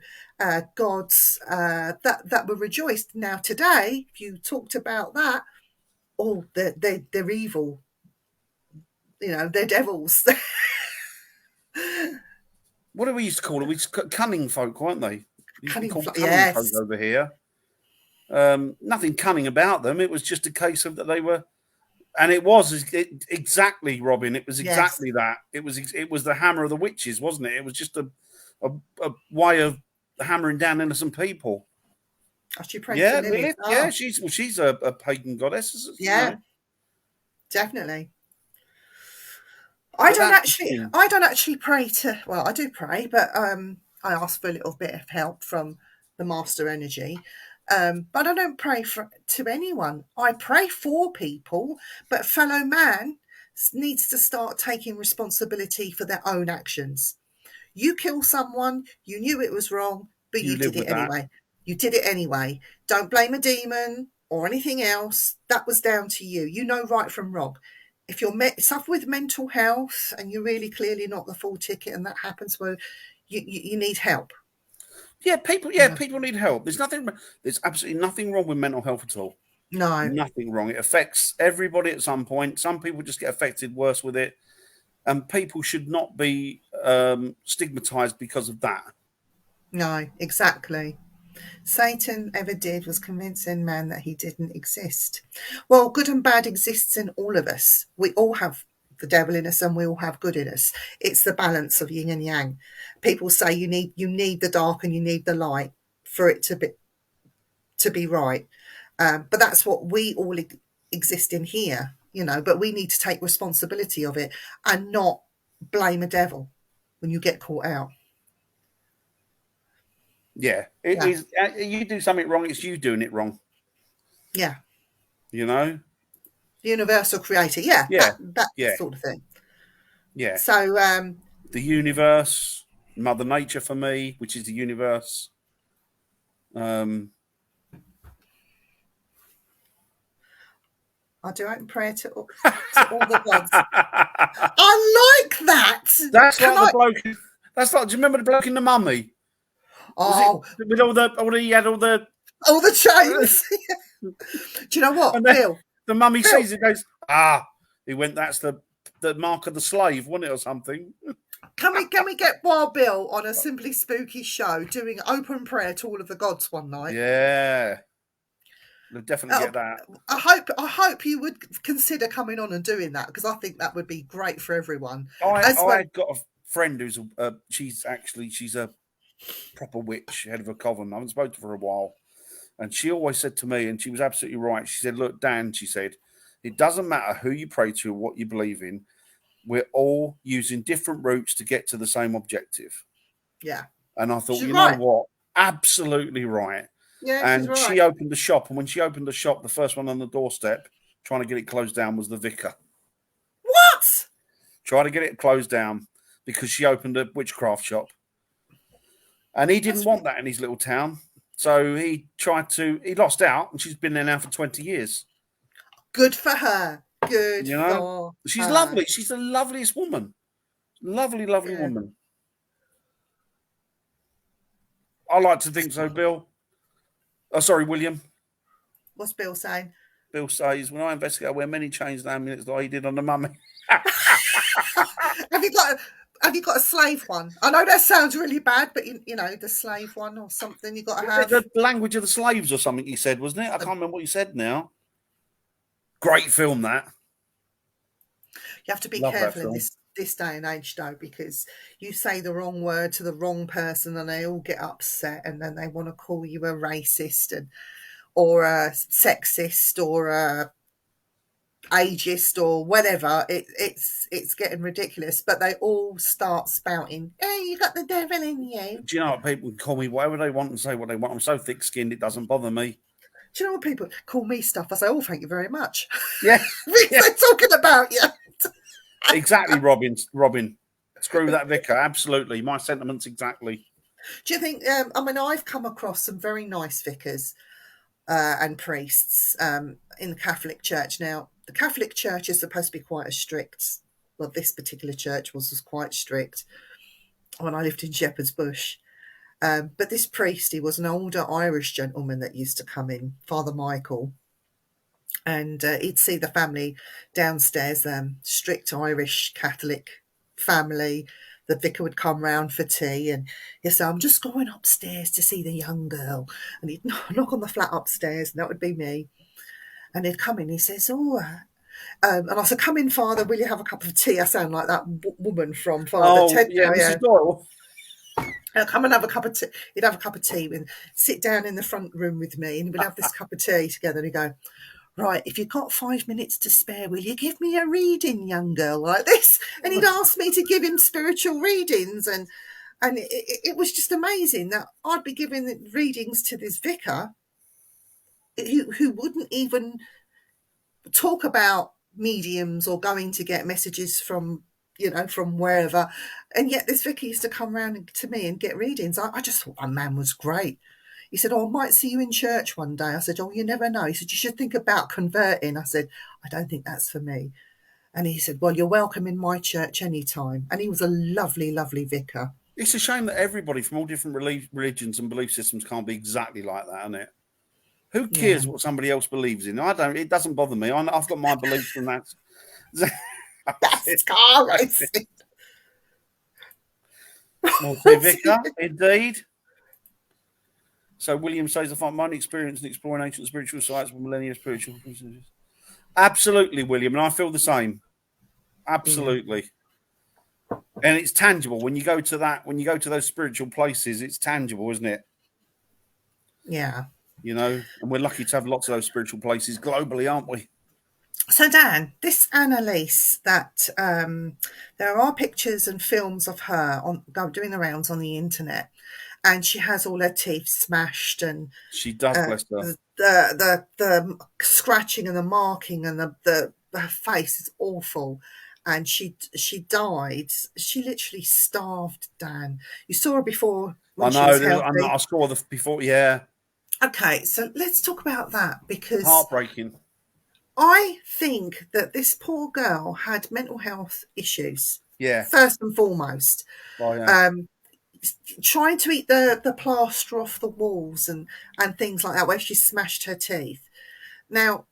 gods that were rejoiced. Now today, if you talked about that, they're evil. They're devils. What do we used to call them? We cunning folk, weren't they? Cunning folk over here. Nothing cunning about them. It was just a case of that they were, and it was exactly, Robin. It was exactly that. It was the hammer of the witches, wasn't it? It was just a way of hammering down innocent people. She prayed for Lilith. Yeah, she's a pagan goddess. Yeah, definitely. I don't actually pray to. Well, I do pray, but I ask for a little bit of help from the master energy. But I don't pray to anyone. I pray for people, but fellow man needs to start taking responsibility for their own actions. You kill someone, you knew it was wrong, but you did it anyway. You did it anyway. Don't blame a demon or anything else. That was down to you. You know right from wrong. If you're suffer with mental health and you're really clearly not the full ticket, and that happens, well, you need help. Yeah, people need help. There's absolutely nothing wrong with mental health at all. No, nothing wrong. It affects everybody at some point. Some people just get affected worse with it, and people should not be stigmatized because of that. No, exactly. Satan ever did was convincing man that he didn't exist. Well, good and bad exists in all of us. We all have the devil in us and we all have good in us. It's the balance of yin and yang. People say you need the dark and you need the light for it to be right. But that's what we all exist in here, but we need to take responsibility of it and not blame a devil when you get caught out. Yeah, it is. You do something wrong, it's you doing it wrong. Yeah. The universal creator. Yeah. That sort of thing. Yeah. So the universe, Mother Nature for me, which is the universe. I do open prayer to all the gods. I like that. That's like the bloke. That's like. Do you remember the bloke in The Mummy? Oh, with he had all the chains. Do you know what, Bill? The mummy sees it, goes, he went. That's the mark of the slave, wasn't it, or something? Can we get Wild Bill on a Simply Spooky show doing open prayer to all of the gods one night? Yeah, we'll definitely get that. I hope you would consider coming on and doing that, because I think that would be great for everyone. I've got a friend who's she's a proper witch, head of a coven. I haven't spoken to her for a while, and she always said to me, and she was absolutely right. She said, "Look, Dan," she said, "it doesn't matter who you pray to or what you believe in. We're all using different routes to get to the same objective." Yeah. And I thought, know what? Absolutely right. Yeah. And right. she opened the shop, and when she opened the shop, the first one on the doorstep, trying to get it closed down, was the vicar. What? Trying to get it closed down because she opened a witchcraft shop. And he didn't want that in his little town. So he lost out, and she's been there now for 20 years. Good for her. Good She's lovely. She's the loveliest woman. Lovely, lovely woman. I like to think so, Bill. Oh, sorry, William. What's Bill saying? Bill says, when I investigate, I wear many chains and amulets like he did on The Mummy. Have you got a slave one? I know that sounds really bad, but the slave one or something you got to have. The language of the slaves or something you said, wasn't it? I can't remember what you said now. Great film, that. You have to be careful in this day and age, though, because you say the wrong word to the wrong person and they all get upset, and then they want to call you a racist or a sexist or a ageist or whatever. It's getting ridiculous, but they all start spouting, "Hey, you got the devil in you." Do you know what? People can call me whatever they want and say what they want. I'm so thick-skinned it doesn't bother me. Do you know what people call me stuff? I say, "Oh, thank you very much." Yeah. Because they're talking about you. Exactly, Robin. Screw that vicar. Absolutely. My sentiments exactly. Do you think I've come across some very nice vicars and priests in the Catholic Church. Now, the Catholic Church is supposed to be quite strict. Well, this particular church was quite strict when I lived in Shepherd's Bush. But this priest, he was an older Irish gentleman that used to come in, Father Michael. And he'd see the family downstairs, strict Irish Catholic family, the vicar would come round for tea, and he'd say, I'm just going upstairs to see the young girl. And he'd knock on the flat upstairs, and that would be me. And he'd come in, he says, and I said, come in, Father, will you have a cup of tea? I sound like that woman from Father Ted. Yeah, Mrs. Doyle. Come and have a cup of tea. He'd have a cup of tea and sit down in the front room with me, and we'd have this cup of tea together, and he'd go, right, if you've got 5 minutes to spare, will you give me a reading, young girl, like this? And he'd ask me to give him spiritual readings, and it was just amazing that I'd be giving readings to this vicar who wouldn't even talk about mediums or going to get messages from wherever, and yet this vicar used to come around to me and get readings. I just thought my man was great. He said, I might see you in church one day. I said, you never know. He said, you should think about converting. I said, I don't think that's for me. And he said, well, you're welcome in my church anytime. And he was a lovely, lovely vicar. It's a shame that everybody from all different religions and belief systems can't be exactly like that, isn't it? Who cares what somebody else believes in? It doesn't bother me. I've got my beliefs, and that's car racing. Vicar, indeed. So William says, I find my own experience in exploring ancient spiritual sites with millennia spiritual. Absolutely, William, and I feel the same. Absolutely. And it's tangible when you go to that. When you go to those spiritual places, it's tangible, isn't it? Yeah. And we're lucky to have lots of those spiritual places globally, aren't we? So, Dan, this Annalise, that there are pictures and films of her doing the rounds on the internet, and she has all her teeth smashed, and she does, bless her. The scratching and the marking, and her face is awful. And she died. She literally starved, Dan. You saw her before. I know. I saw the before. Yeah. Okay, so let's talk about that, because heartbreaking. I think that this poor girl had mental health issues. Yeah. First and foremost. Oh, yeah. Trying to eat the plaster off the walls and things like that, where she smashed her teeth. Now,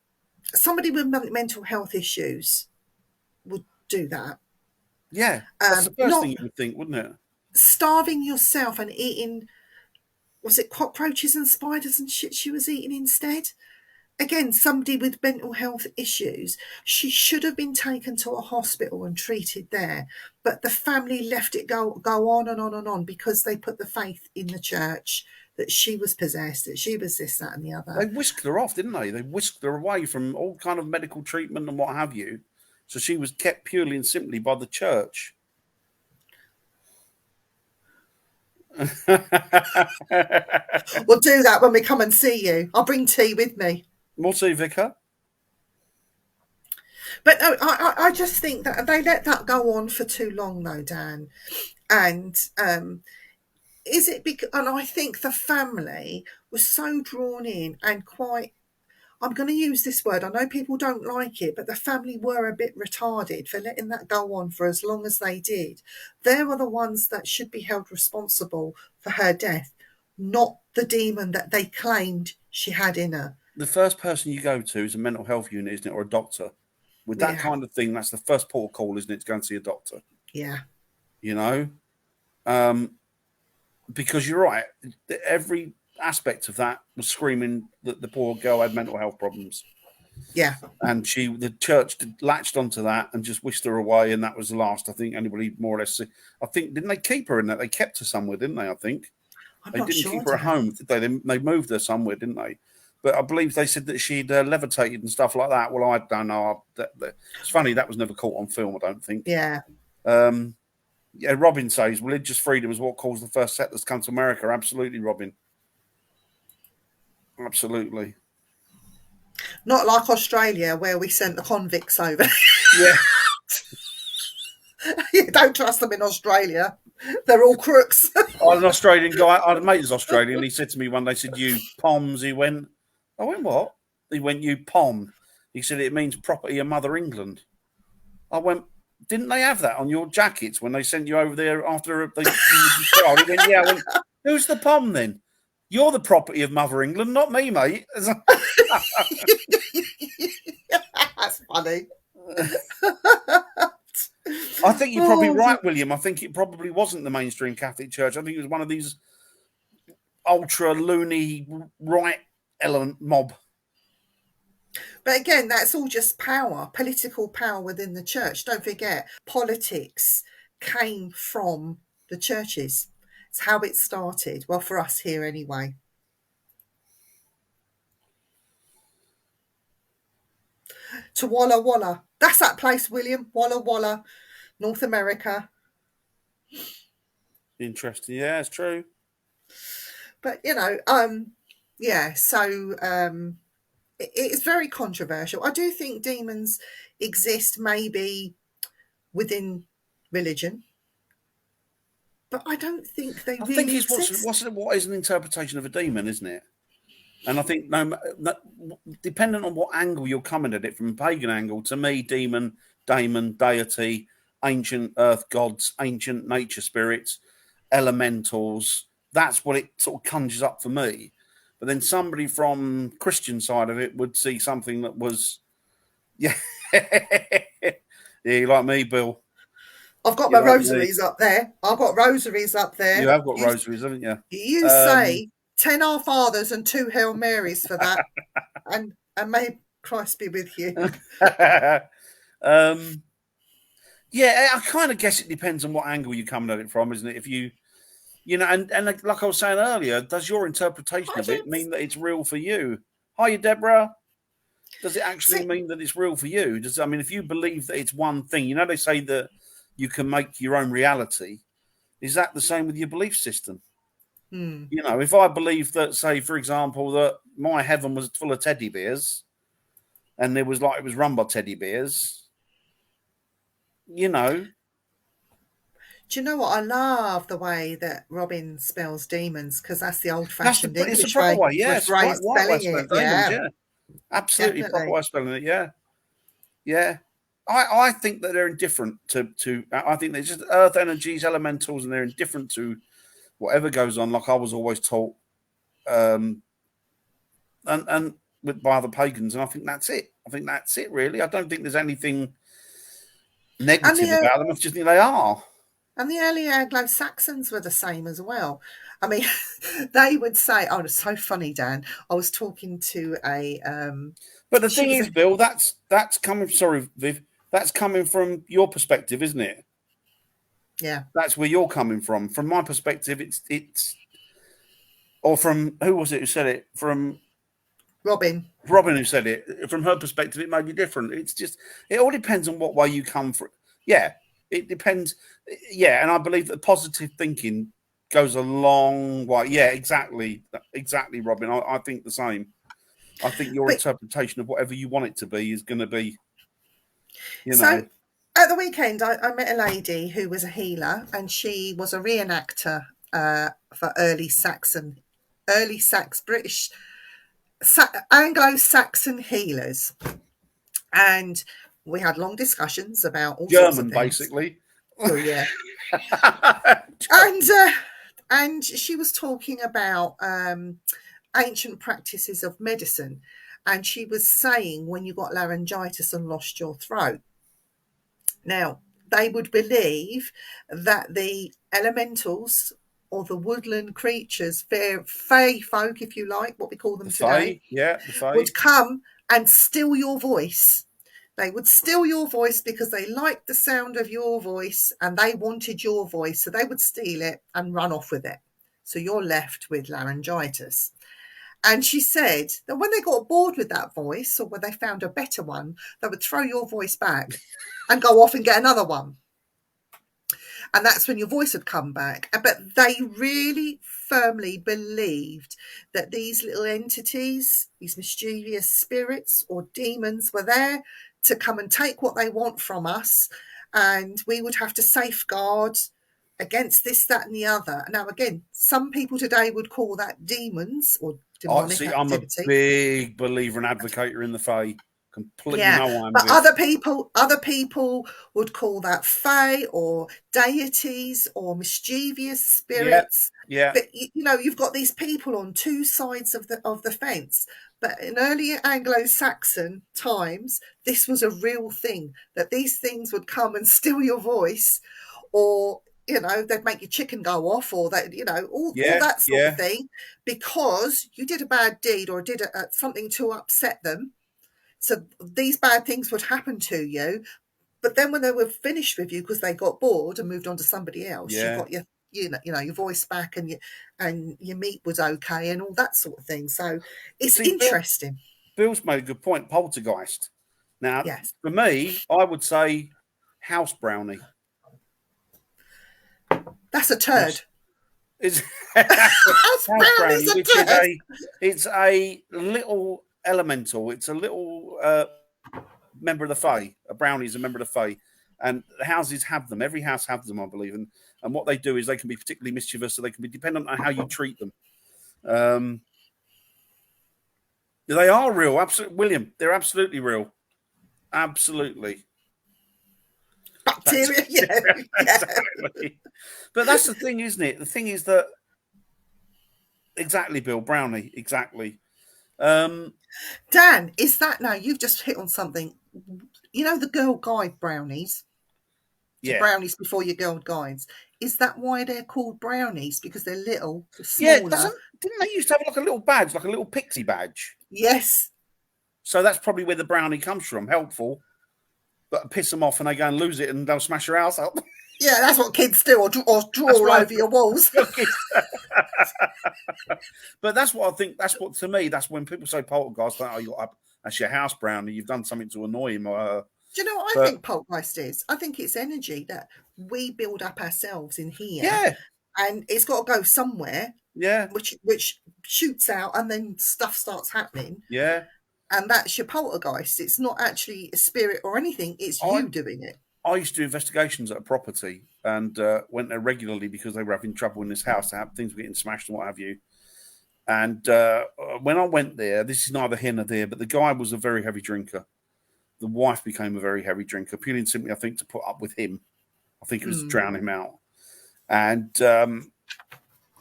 somebody with mental health issues would do that. Yeah. That's the first thing you would think, wouldn't it? Starving yourself and eating, was it cockroaches and spiders and shit she was eating instead? Again, somebody with mental health issues, she should have been taken to a hospital and treated there. But the family left it go on and on and on, because they put the faith in the church that she was possessed, that she was this, that and the other. They whisked her off, didn't they? They whisked her away from all kind of medical treatment and what have you. So she was kept purely and simply by the church. We'll do that when we come and see you. I'll bring tea with me. We'll see, Vicar. But no, I just think that they let that go on for too long, though, Dan. And is it because? And I think the family was so drawn in and quite. I'm going to use this word. I know people don't like it, but the family were a bit retarded for letting that go on for as long as they did. They were the ones that should be held responsible for her death, not the demon that they claimed she had in her. The first person you go to is a mental health unit, isn't it, or a doctor? With that kind of thing, that's the first port of call, isn't it, to go and see a doctor? Yeah. Because you're right. Every aspect of that was screaming that the poor girl had mental health problems. Yeah. And the church latched onto that and just whisked her away, and that was the last. I think anybody more or less. I think, didn't they keep her in that? They kept her somewhere, didn't they? I think they didn't keep her at home, did they? They moved her somewhere, didn't they? But I believe they said that she'd levitated and stuff like that. Well, I don't know. It's funny, that was never caught on film, I don't think. Yeah. Robin says religious freedom is what caused the first settlers to come to America. Absolutely, Robin. Absolutely. Not like Australia, where we sent the convicts over. Yeah. You don't trust them in Australia. They're all crooks. An Australian guy, I had a mate who's Australian, he said to me one day, he said, you POMs. He went, I went, what? He went, you POM. He said, it means property of Mother England. I went, didn't they have that on your jackets when they sent you over there after they He went, yeah. I went, who's the POM then? You're the property of Mother England, not me, mate. That's funny. I think you're probably right, William. I think it probably wasn't the mainstream Catholic Church. I think it was one of these ultra loony right element mob. But again, that's all just power, political power within the church. Don't forget, politics came from the churches. It's how it started. Well, for us here anyway. To Walla Walla. That's that place, William. Walla Walla, North America. Interesting. Yeah, it's true. But, yeah, so it's very controversial. I do think demons exist maybe within religion, but I don't think they really exist. What is an interpretation of a demon, isn't it? And I think depending on what angle you're coming at it, from a pagan angle, to me, demon, daemon, deity, ancient earth gods, ancient nature spirits, elementals, that's what it sort of conjures up for me. But then somebody from Christian side of it would see something that was, yeah, you like me, Bill. I've got my rosaries up there. I've got rosaries up there. You have got rosaries, haven't you? You say 10 Our Fathers and 2 Hail Marys for that, and may Christ be with you. Yeah, I kind of guess it depends on what angle you're coming at it from, isn't it? If you know, and like I was saying earlier, does your interpretation of it mean that it's real for you? Hiya, Deborah. Does it actually mean that it's real for you? If you believe that it's one thing, you know, they say that you can make your own reality. Is that the same with your belief system? You know, if I believe that, say, for example, that my heaven was full of teddy bears and it was run by teddy bears, you know. Do you know what? I love the way that Robin spells demons, because that's the old-fashioned English way. Yeah, it's right way spelling it. Yeah. Absolutely, proper way of spelling it. Yeah, yeah. I think that they're indifferent to. I think they're just earth energies, elementals, and they're indifferent to whatever goes on. Like I was always taught, and by other pagans, and I think that's it. I think that's it. Really, I don't think there's anything negative about them. I just think they are. And the early Anglo-Saxons were the same as well. I mean, they would say, "Oh, it's so funny, Dan." I was talking to a. But the thing is, Bill, that's coming. Sorry, Viv. That's coming from your perspective, isn't it? Yeah. That's where you're coming from. From my perspective, it's. Or from who was it who said it? From Robin. Robin who said it. From her perspective, it may be different. It's just it all depends on what way you come from. Yeah. It depends. Yeah, and I believe that positive thinking goes a long way. Yeah, exactly, Robin. I think the same. I think your interpretation of whatever you want it to be is going to be, you know. So at the weekend, I met a lady who was a healer, and she was a reenactor for British Anglo-Saxon healers, and we had long discussions about all sorts of things. Basically. Oh yeah. And she was talking about ancient practices of medicine, and she was saying when you got laryngitis and lost your throat. Now, they would believe that the elementals or the woodland creatures, fae folk, if you like, what we call them today, would come and steal your voice. They would steal your voice because they liked the sound of your voice and they wanted your voice. So they would steal it and run off with it. So you're left with laryngitis. And she said that when they got bored with that voice, or when they found a better one, they would throw your voice back and go off and get another one. And that's when your voice would come back. But they really firmly believed that these little entities, these mischievous spirits or demons, were there to come and take what they want from us, and we would have to safeguard against this, that, and the other. Now, again, some people today would call that demons or demonic activity. I'm a big believer and advocator in the fae. Completely Yeah, no one. but other people would call that fae or deities or mischievous spirits. Yeah. But you've got these people on two sides of the fence. But in early Anglo-Saxon times, this was a real thing, that these things would come and steal your voice, or they'd make your chicken go off, or all that sort of thing, because you did a bad deed or did something to upset them. So these bad things would happen to you, but then when they were finished with you because they got bored and moved on to somebody else, you got your your voice back, and your meat was okay and all that sort of thing. So it's interesting. Bill's made a good point. Poltergeist. Now, for me, I would say house brownie. That's a turd. House brownie, which is a little elemental. It's a little member of the Fae. A brownie is a member of the Fae, and the houses have them. Every house has them, I believe. And what they do is they can be particularly mischievous, so they can be dependent on how you treat them. They are real, absolutely, William. They're absolutely real, absolutely. Bacteria, exactly. But that's the thing, isn't it? The thing is that exactly, Bill, brownie, exactly. Dan, is that now? You've just hit on something. The Girl Guide brownies. Yeah. Brownies before your Girl Guides. Is that why they're called brownies? Because they're little, smaller? Yeah. Didn't they used to have like a little badge, like a little pixie badge? Yes. So that's probably where the brownie comes from. Helpful, but piss them off and they go and lose it and they'll smash your house up. Yeah, that's what kids do, or draw all over your walls. But that's what I think. That's what, to me, that's when people say poltergeist. Like, that's your house brownie. You've done something to annoy him. Do you know what I think poltergeist is? I think it's energy that we build up ourselves in here. Yeah. And it's got to go somewhere. Yeah. Which shoots out, and then stuff starts happening. Yeah. And that's your poltergeist. It's not actually a spirit or anything. It's you doing it. I used to do investigations at a property and went there regularly because they were having trouble in this house. Things were getting smashed and what have you. And when I went there, this is neither here nor there, but the guy was a very heavy drinker. The wife became a very heavy drinker, purely and simply, I think, to put up with him. I think it was to drown him out. And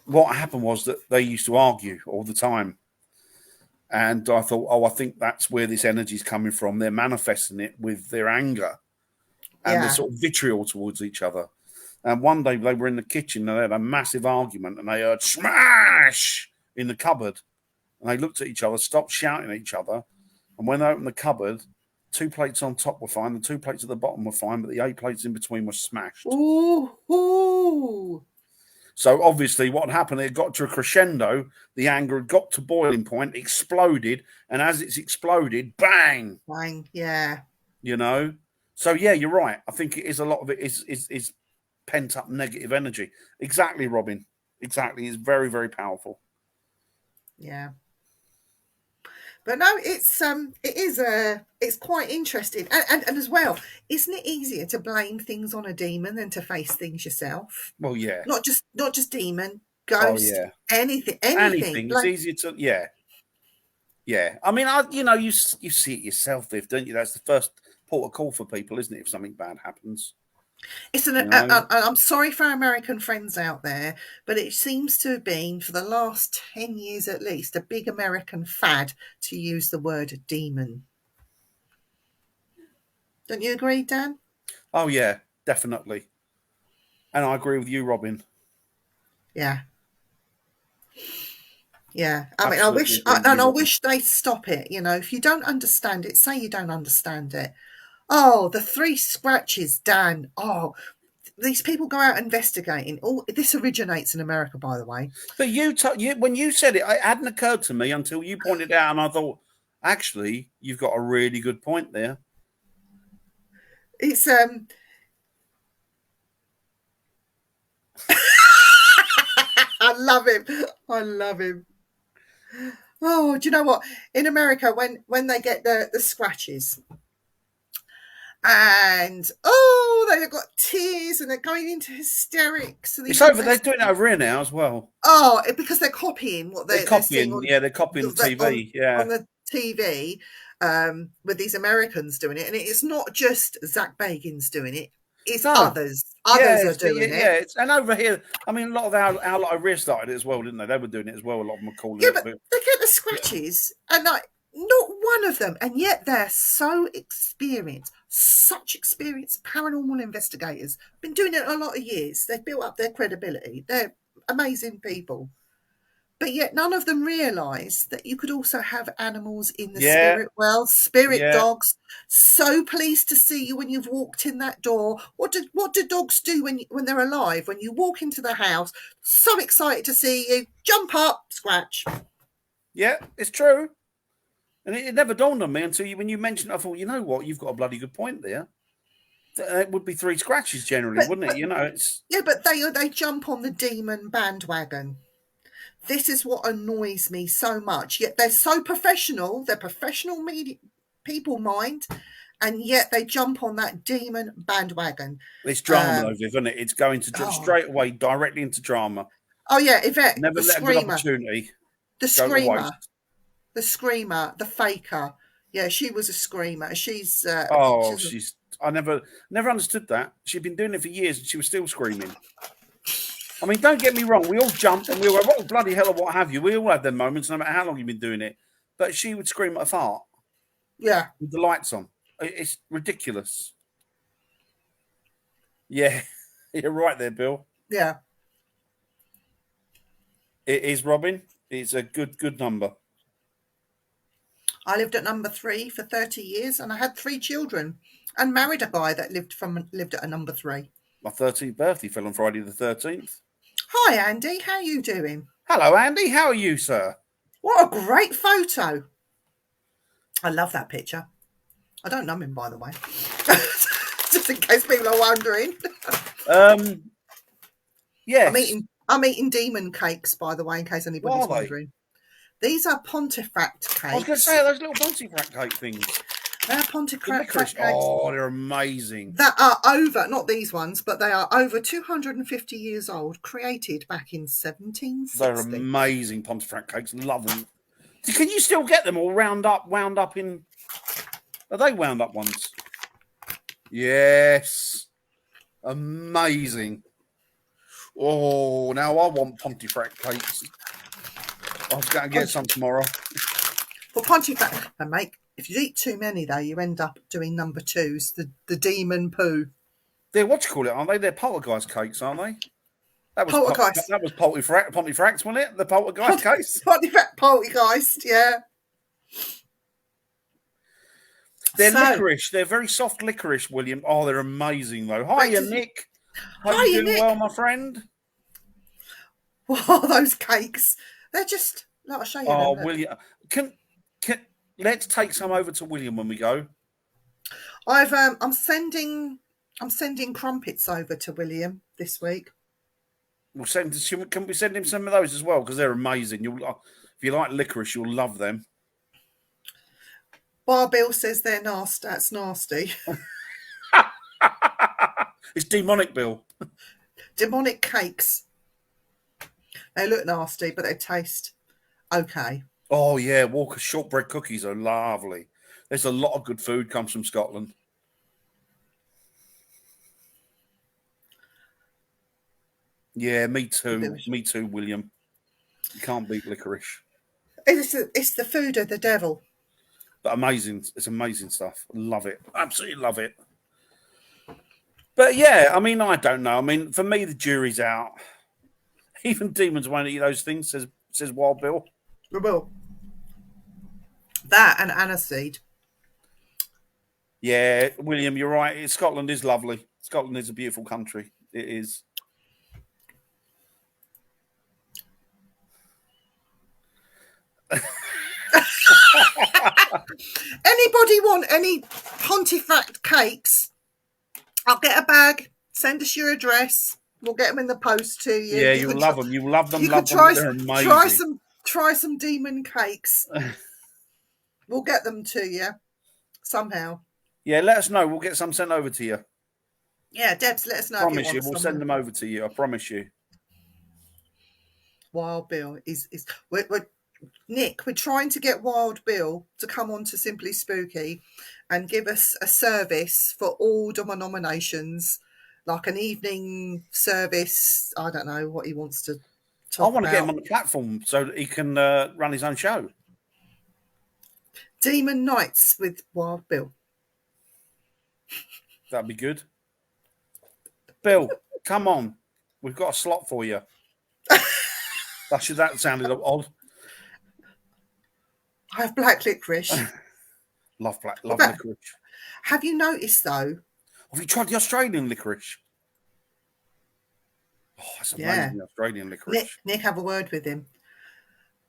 what happened was that they used to argue all the time. And I thought, I think that's where this energy is coming from. They're manifesting it with their anger and the sort of vitriol towards each other. And one day they were in the kitchen and they had a massive argument and they heard smash in the cupboard. And they looked at each other, stopped shouting at each other. And when they opened the cupboard, 2 plates on top were fine, the 2 plates at the bottom were fine, but the 8 plates in between were smashed. Ooh. So obviously what happened, it got to a crescendo, the anger had got to boiling point, exploded, and as it's exploded, bang! Bang, yeah. So yeah, you're right. I think it is, a lot of it is pent up negative energy. Exactly, Robin. Exactly. It's very, very powerful. Yeah. But no, it's quite interesting. And as well, isn't it easier to blame things on a demon than to face things yourself? Well, yeah. Not just demon, ghost, anything. It's easier to, yeah. I mean, you see it yourself, Viv, don't you? That's the first port of call for people, isn't it? If something bad happens. It's I'm sorry for our American friends out there, but it seems to have been, for the last 10 years at least, a big American fad to use the word demon. Don't you agree, Dan? Oh, yeah, definitely. And I agree with you, Robin. Yeah. Yeah. I mean, I wish they'd stop it. If you don't understand it, say you don't understand it. Oh, the 3 scratches, Dan. Oh, these people go out investigating. Oh, this originates in America, by the way. But when you said it hadn't occurred to me until you pointed it out, and I thought, actually, you've got a really good point there. It's I love him. Oh, do you know what? In America, when they get the scratches, and they've got tears and they're going into hysterics. It's over. They're doing it over here now as well. Oh, because they're copying what they're copying. They're copying the TV. On the TV, with these Americans doing it, and it's not just Zach Bagans doing it. It's others. Others are doing it. Yeah, and over here, I mean, a lot of our lot of rear started it as well, didn't they? They were doing it as well. A lot of them were calling it. But they get the scratches, and like not one of them, and yet they're so experienced, such experienced paranormal investigators. Been doing it a lot of years. They've built up their credibility. They're amazing people. But yet none of them realise that you could also have animals in the spirit world, spirit dogs. So pleased to see you when you've walked in that door. What do dogs do when they're alive? When you walk into the house, so excited to see you, jump up, scratch. Yeah, it's true. And it never dawned on me until when you mentioned it, I thought, you know what, you've got a bloody good point there. It would be 3 scratches generally, wouldn't it? You know, it's... Yeah, but they jump on the demon bandwagon. This is what annoys me so much. Yet they're so professional. They're professional media people mind, and yet they jump on that demon bandwagon. It's drama, though, Viv, isn't it? It's going to straight away directly into drama. Oh yeah, Yvette, never let a good opportunity. The screamer, the screamer, the faker. Yeah, she was a screamer. She's. I never understood that. She'd been doing it for years, and she was still screaming. I mean, don't get me wrong. We all jumped and we all go, oh, bloody hell, or what have you. We all had them moments, no matter how long you've been doing it. But she would scream at a fart. Yeah. With the lights on. It's ridiculous. Yeah. You're right there, Bill. Yeah. It is, Robin. It's a good number. I lived at number 3 for 30 years and I had 3 children and married a guy that lived at a number 3. My 13th birthday fell on Friday the 13th. Hi, Andy. How are you doing? Hello, Andy. How are you, sir? What a great photo. I love that picture. I don't know him, by the way. Just in case people are wondering. Yes. I'm eating demon cakes, by the way, in case anybody's wondering. These are Pontefract cakes. I was going to say, those little Pontefract cake things. They're Pontefract cakes. Oh, they're amazing. That are over, not these ones, but they are over 250 years old, created back in 1760. They're amazing Pontefract cakes. Love them. Can you still get them all wound up in... Are they wound up ones? Yes. Amazing. Oh, now I want Pontefract cakes. I was going to get some tomorrow. Well, Pontefract, mate, if you eat too many, though, you end up doing number 2s, the demon poo. They're what you call it, aren't they? They're poltergeist cakes, aren't they? That was poltergeist. That was Pontefract, wasn't it? The poltergeist case. Poltergeist, yeah. They're licorice. They're very soft licorice, William. Oh, they're amazing, though. Hiya, Nick. Hope you're doing well, my friend. Wow, those cakes. They're just... I'll show you. Oh, William. Let's take some over to William when we go. I'm sending crumpets over to William this week. Can we send him some of those as well? Because they're amazing. If you like licorice, you'll love them. Bar Bill says they're nasty. That's nasty. It's demonic, Bill. Demonic cakes. They look nasty, but they taste okay. Oh, yeah. Walker's shortbread cookies are lovely. There's a lot of good food comes from Scotland. Yeah, me too. Me too, William. You can't beat licorice. It's the food of the devil. But amazing. It's amazing stuff. Love it. Absolutely love it. But yeah, I mean, I don't know. I mean, for me, the jury's out. Even demons won't eat those things, says Wild Bill. Well, that and aniseed. Yeah, William, you're right. Scotland is lovely. Scotland is a beautiful country. It is. Anybody want any Pontefract cakes? I'll get a bag. Send us your address. We'll get them in the post to you. Yeah, you'll love them. You love them. You love can try, them. They're amazing. Try some demon cakes. We'll get them to you somehow. Yeah, let us know. We'll get some sent over to you. Yeah, Debs, let us know. Promise you, we'll send them over to you. I promise you. Wild Bill is Nick, we're trying to get Wild Bill to come on to Simply Spooky and give us a service for all my nominations, like an evening service. I don't know what he wants to talk about. I want to get him on the platform so that he can run his own show. Demon Nights with Wild Bill. That'd be good. Bill, come on. We've got a slot for you. That sounded odd. I have black licorice. Love licorice. Have you noticed, though? Have you tried the Australian licorice? Oh, it's amazing, the Australian licorice. Nick, have a word with him.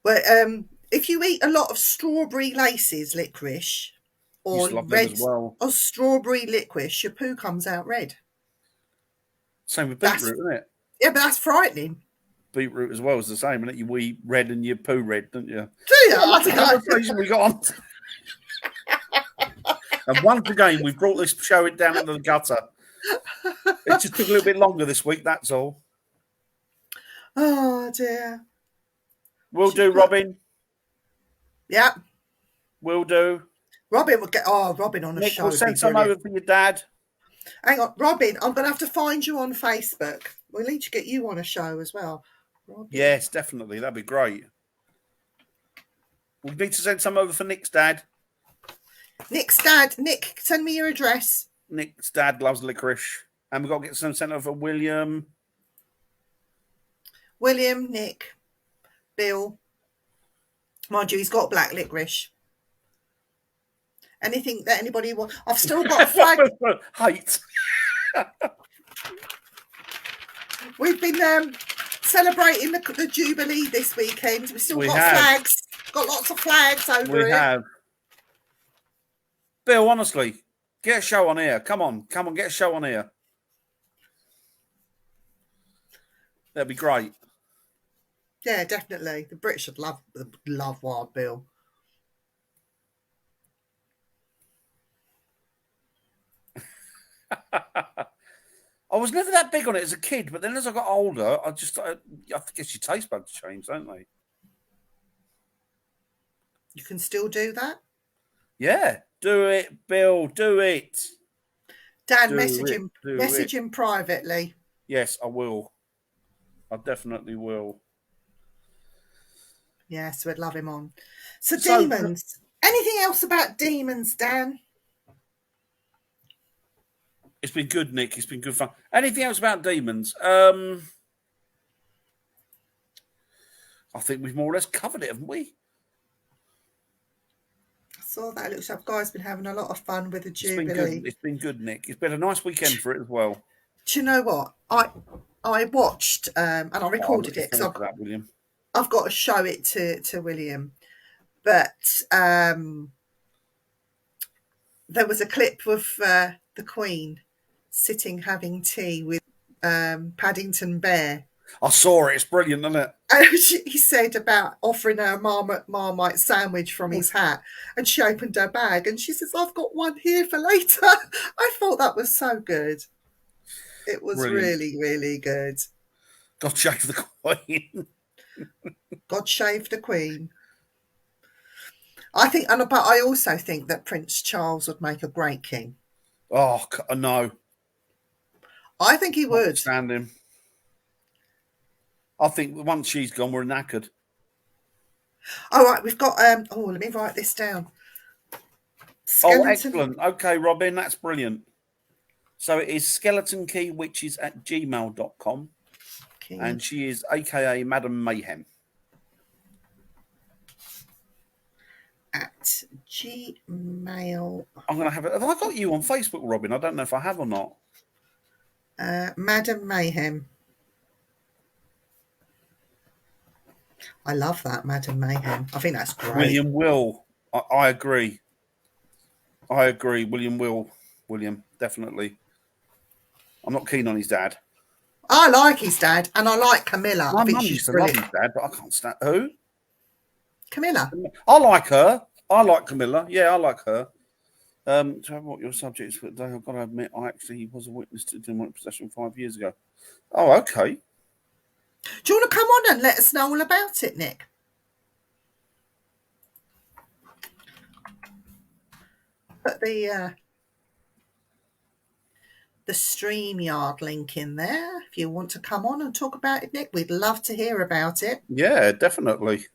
Well, if you eat a lot of strawberry laces licorice or red or strawberry licorice, your poo comes out red. Same with beetroot, isn't it? Yeah, but that's frightening. Beetroot as well is the same, isn't it? You eat red and you poo red, don't you? Do you? That's the conversation we got on. And once again, we've brought this show down into the gutter. It just took a little bit longer this week, that's all. Oh, dear. Will do, Robin. Yeah. Will do. Robin will get... Oh, Robin on a Nick, show. We'll send some over for your dad. Hang on. Robin, I'm going to have to find you on Facebook. We'll need to get you on a show as well. Robin. Yes, definitely. That'd be great. We need to send some over for Nick's dad. Nick's dad. Nick, send me your address. Nick's dad loves licorice. And we've got to get some sent over for William. William, Nick, Bill. Mind you, he's got black licorice. Anything that anybody wants. I've still got a flag. Hate. We've been celebrating the Jubilee this weekend. We've still got flags. Got lots of flags over here. We have. Bill, honestly, get a show on here. Come on, get a show on here. That'd be great. Yeah, definitely. The British would love Wild Bill. I was never that big on it as a kid, but then as I got older, I guess your taste buds change, don't they? You can still do that? Yeah. Do it, Bill. Do it. Dan, message him privately. Yes, I will. I definitely will. Yes, we'd love him on. So demons. Anything else about demons, Dan? It's been good, Nick. It's been good fun. Anything else about demons? I think we've more or less covered it, haven't we? I saw that. It looks like guys been having a lot of fun with the Jubilee. It's been good, Nick. It's been a nice weekend for it as well. Do you know what? I watched and I recorded it because I've got to show it to William. But there was a clip of the Queen sitting having tea with Paddington Bear. I saw it. It's brilliant, isn't it? And he said about offering her a Marmite sandwich from his hat, and she opened her bag and she says, "I've got one here for later." I thought that was so good. It was really, really good. God save the Queen. God save the Queen. I think, but I also think that Prince Charles would make a great king. Oh no! I think he would. Stand him. I think once she's gone, we're knackered. All right, we've got. Let me write this down. Oh, excellent. Okay, Robin, that's brilliant. So it is skeletonkey.witches@gmail.com. Okay. And she is AKA Madam Mayhem. At Gmail. I'm going to have it. Have I got you on Facebook, Robin? I don't know if I have or not. Madam Mayhem. I love that, Madam Mayhem. I think that's great. William Will. I agree. I agree. William, definitely. I'm not keen on his dad. I like his dad, and I like Camilla. My mum used to love his dad, but I can't stand who? Camilla. I like her. I like Camilla. Yeah, I like her. So what your subject is for today? I've got to admit, I actually was a witness to demonic possession 5 years ago. Oh, okay. Do you want to come on and let us know all about it, Nick? put the StreamYard link in there if you want to come on and talk about it, Nick. We'd love to hear about it. Yeah, definitely.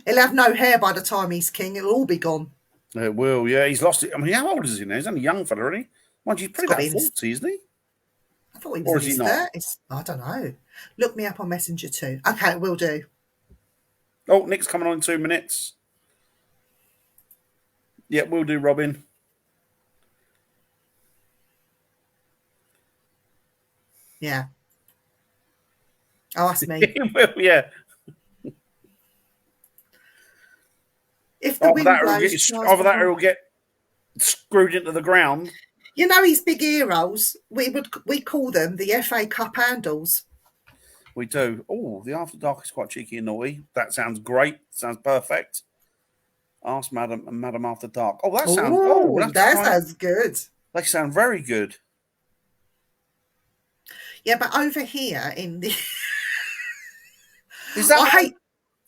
He'll have no hair by the time he's king. It'll all be gone. It will, yeah. He's lost it. I mean, how old is he now? He's only a young fella, isn't he? Mind you, he's probably about 40, isn't he? I thought he was in his 30s. I don't know. Look me up on Messenger too. Okay, will do. Oh, Nick's coming on in 2 minutes. Yeah, we'll do, Robin. Yeah. Oh, that's me. Well, yeah. If the wind blows, either that or he'll get screwed into the ground. You know his big heroes. We call them the FA Cup handles. We do. Oh, the After Dark is quite cheeky and naughty. That sounds great. Sounds perfect. Ask Madam and Madam After Dark. Oh, that sounds. That sounds good. They sound very good. Yeah, but over here in the, is that?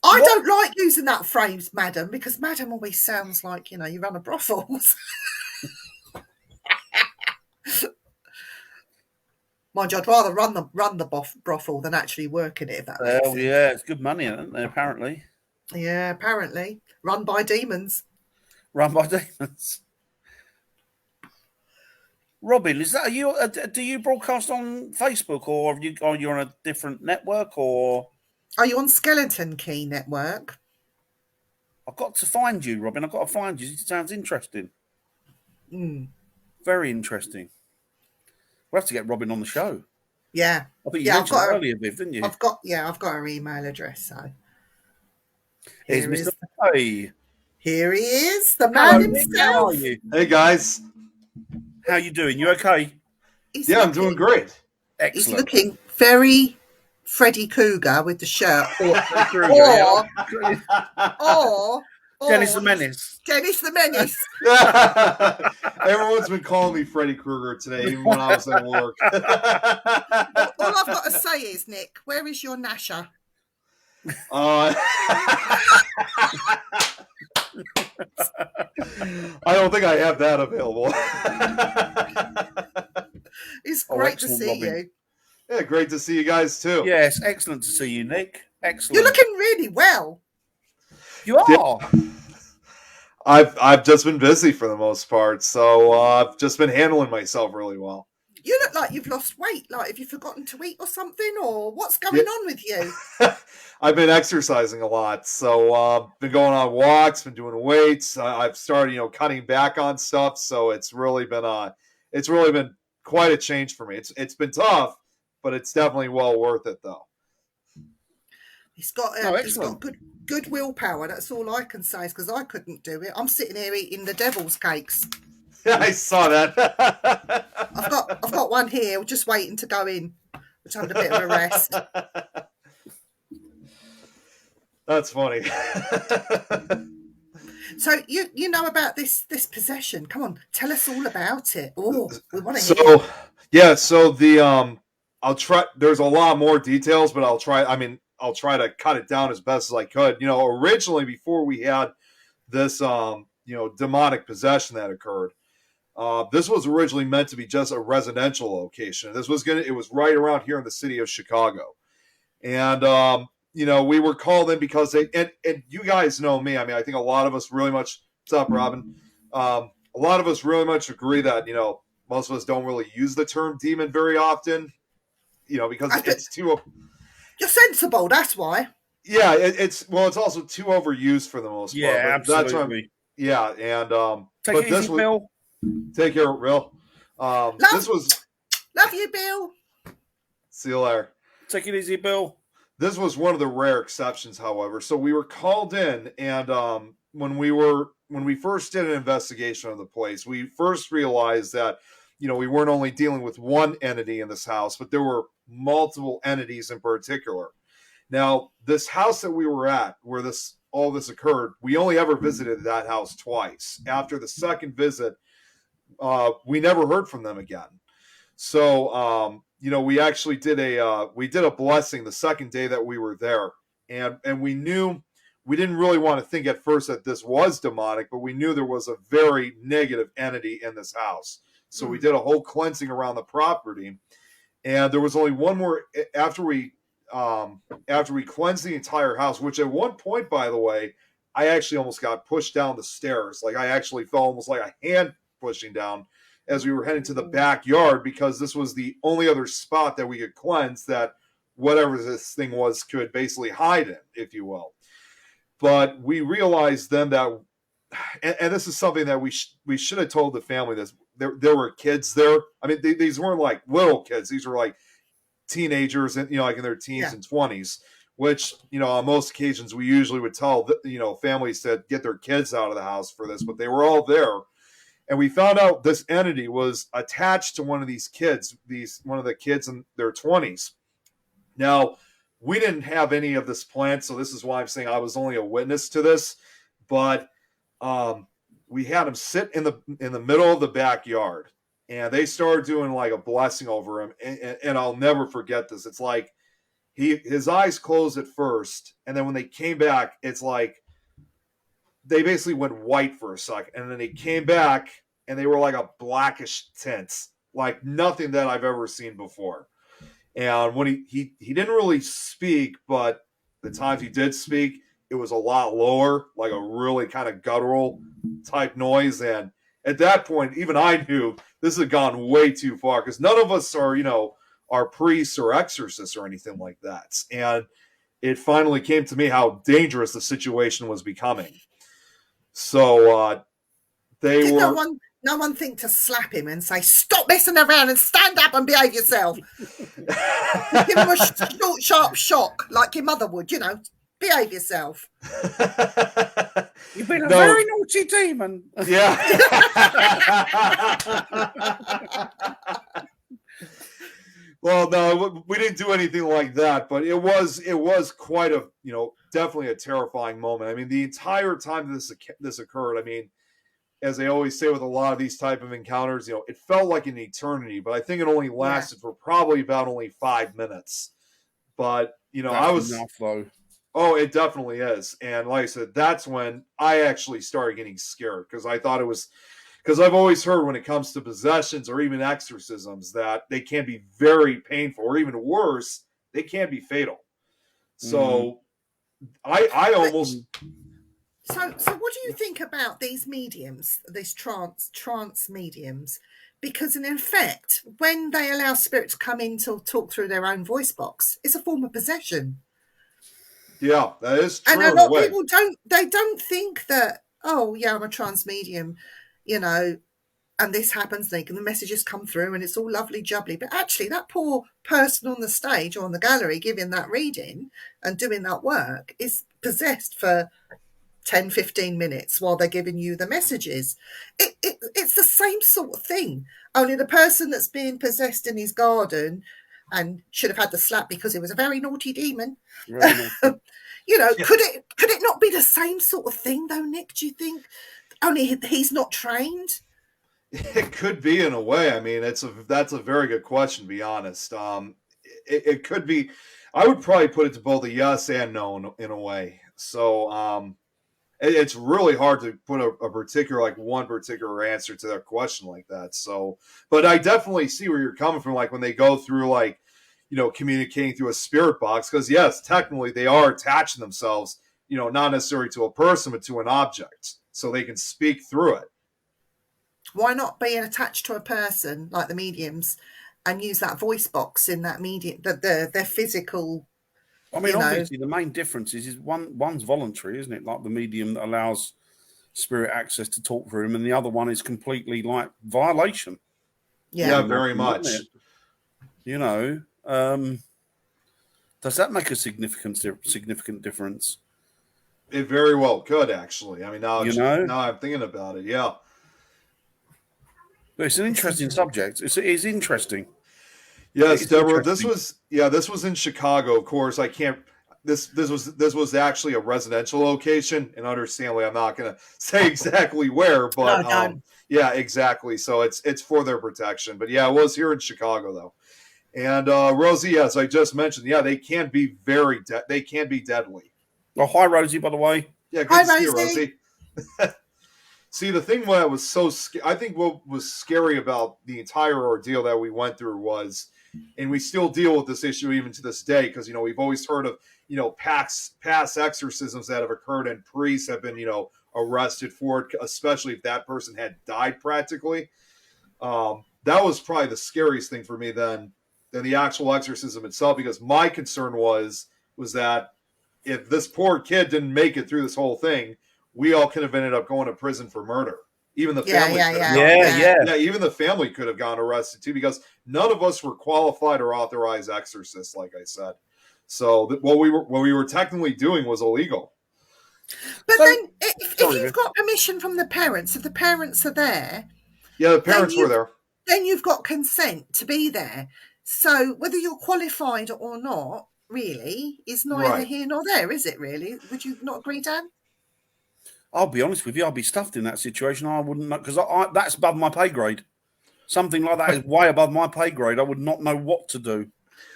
I don't like using that phrase, Madam, because Madam always sounds like you run a brothel. Mind you, I'd rather run the brothel than actually work in it. Yeah, it's good money, isn't it? Apparently. Yeah, apparently run by demons. Run by demons. Robin, is that you? Do you broadcast on Facebook, or are you on a different network, or are you on Skeleton Key Network? I've got to find you, Robin. I've got to find you. It sounds interesting. Mm. Very interesting. We'll have to get Robin on the show. Yeah. I think you mentioned earlier, Viv, didn't you? I've got her email address. So here's Mr. Hey. Here he is, the man himself. How are you? Hey guys. How you doing? You okay? I'm doing great. Excellent. He's looking very Freddy Krueger with the shirt, or Dennis the Menace. Dennis the Menace. Everyone's been calling me Freddy Krueger today, even when I was at work. All I've got to say is, Nick, where is your Nasher? I don't think I have that available. It's great to see you. Yeah, great to see you guys too. Yes, excellent to see you, Nick. Excellent. You're looking really well. You are. Yeah. I've just been busy for the most part, so I've just been handling myself really well. You look like you've lost weight. Like, have you forgotten to eat or something, or what's going on with you? I've been exercising a lot, so been going on walks, been doing weights. I've started, cutting back on stuff. So it's really been quite a change for me. It's been tough, but it's definitely well worth it, though. He's got good willpower. That's all I can say, is because I couldn't do it. I'm sitting here eating the devil's cakes. Yeah, I saw that. I've got one here, just waiting to go in. Just having a bit of a rest. That's funny. So you know about this possession? Come on, tell us all about it. Oh, we want to hear. So the I'll try. There's a lot more details, but I'll try to cut it down as best as I could. Originally, before we had this demonic possession that occurred, this was originally meant to be just a residential location. It was right around here in the city of Chicago, and we were called in because and you guys know me. I mean, I think a lot of us really much. What's up, Robin? A lot of us really much agree that most of us don't really use the term demon very often. Because it's too. You're sensible. That's why. Yeah, it's also too overused for the most part. Yeah, absolutely. And take it easy, Bill. Take care, Bill. Love you, Bill. See you later. Take it easy, Bill. This was one of the rare exceptions, however. So we were called in, and when we first did an investigation of the place, we first realized that we weren't only dealing with one entity in this house, but there were multiple entities in particular. Now, this house that we were at, where all this occurred, we only ever visited that house twice. After the second visit, we never heard from them again. So, we actually did a blessing the second day that we were there, and we knew we didn't really want to think at first that this was demonic, but we knew there was a very negative entity in this house. So we did a whole cleansing around the property, and there was only one more after we cleansed the entire house. Which at one point, by the way, I actually almost got pushed down the stairs. Like I actually felt almost like a hand pushing down as we were heading to the backyard, because this was the only other spot that we could cleanse that whatever this thing was could basically hide in, if you will. But we realized then that, and this is something that we should have told the family this. There were kids there. I mean, these weren't like little kids. These were like teenagers, and like in their teens and 20s. Which on most occasions we usually would tell families to get their kids out of the house for this, but they were all there, and we found out this entity was attached to one of these kids. One of the kids in their 20s. Now, we didn't have any of this planned, so this is why I'm saying I was only a witness to this. But we had him sit in the middle of the backyard, and they started doing like a blessing over him. And I'll never forget this. It's like his eyes closed at first, and then when they came back, it's like they basically went white for a second, and then they came back, and they were like a blackish tint, like nothing that I've ever seen before. And when he didn't really speak, but the times he did speak, it was a lot lower, like a really kind of guttural type noise. And at that point, even I knew this had gone way too far, because none of us are priests or exorcists or anything like that. And it finally came to me how dangerous the situation was becoming. So no one think to slap him and say, "Stop messing around and stand up and behave yourself." Give him a short, sharp shock like your mother would, behave yourself. You've been a very naughty demon. Yeah. Well, no, we didn't do anything like that, but it was quite a, definitely a terrifying moment. I mean, the entire time this occurred, I mean, as they always say with a lot of these type of encounters, it felt like an eternity, but I think it only lasted for probably about only 5 minutes. But, I was enough, though. Oh, it definitely is. And like I said, that's when I actually started getting scared, because I thought it was, because I've always heard when it comes to possessions or even exorcisms that they can be very painful, or even worse, they can be fatal. So I almost... So what do you think about these mediums, these trance mediums? Because in effect, when they allow spirit to come in to talk through their own voice box, it's a form of possession. Yeah, that is true. And a lot of people don't think that, oh yeah, I'm a trance medium, and this happens, the messages come through and it's all lovely jubbly. But actually that poor person on the stage or on the gallery giving that reading and doing that work is possessed for 10, 15 minutes while they're giving you the messages. It's the same sort of thing. Only the person that's being possessed in his garden and should have had the slap because it was a very naughty demon. Right. Could it not be the same sort of thing though, Nick, do you think? Only he's not trained? It could be, in a way. I mean, that's a very good question, to be honest. It could be. I would probably put it to both a yes and no in a way. So it's really hard to put a particular, like one particular answer to that question like that. So, but I definitely see where you're coming from. Like when they go through, like, communicating through a spirit box, because yes, technically they are attaching themselves, not necessarily to a person, but to an object, so they can speak through it. Why not being attached to a person like the mediums and use that voice box in that medium, their physical? I mean, obviously, the main difference is one's voluntary, isn't it? Like the medium that allows spirit access to talk through him, and the other one is completely like violation. Yeah, very much. Does that make a significant difference? It very well could, actually. I mean, now I'm thinking about it. Yeah, but it's an interesting subject. It's interesting. Yes, Deborah. This was in Chicago. Of course, I can't. This was actually a residential location, and understandably, I'm not going to say exactly where, but yeah, exactly. So it's for their protection. But yeah, it was here in Chicago though. And Rosie, as I just mentioned, yeah, they can be they can be deadly. Oh, hi, Rosie, by the way. Yeah, good to see you, Rosie. See, the thing that was so I think what was scary about the entire ordeal that we went through was, and we still deal with this issue even to this day, because, you know, we've always heard of, you know, past exorcisms that have occurred and priests have been, you know, arrested for it, especially if that person had died practically. That was probably the scariest thing for me than the actual exorcism itself, because my concern was that if this poor kid didn't make it through this whole thing, we all could have ended up going to prison for murder. Even the family even the family could have gone arrested too, because none of us were qualified or authorized exorcists, like I said. So what we were technically doing was illegal. But then, if you've got permission from the parents, if the parents are there, the parents were there, then you've got consent to be there. So whether you're qualified or not, really, is neither here nor there, is it? Really? Would you not agree, Dan? I'll be honest with you, I'd be stuffed in that situation. I wouldn't know, because that's above my pay grade. Something like that is way above my pay grade. I would not know what to do.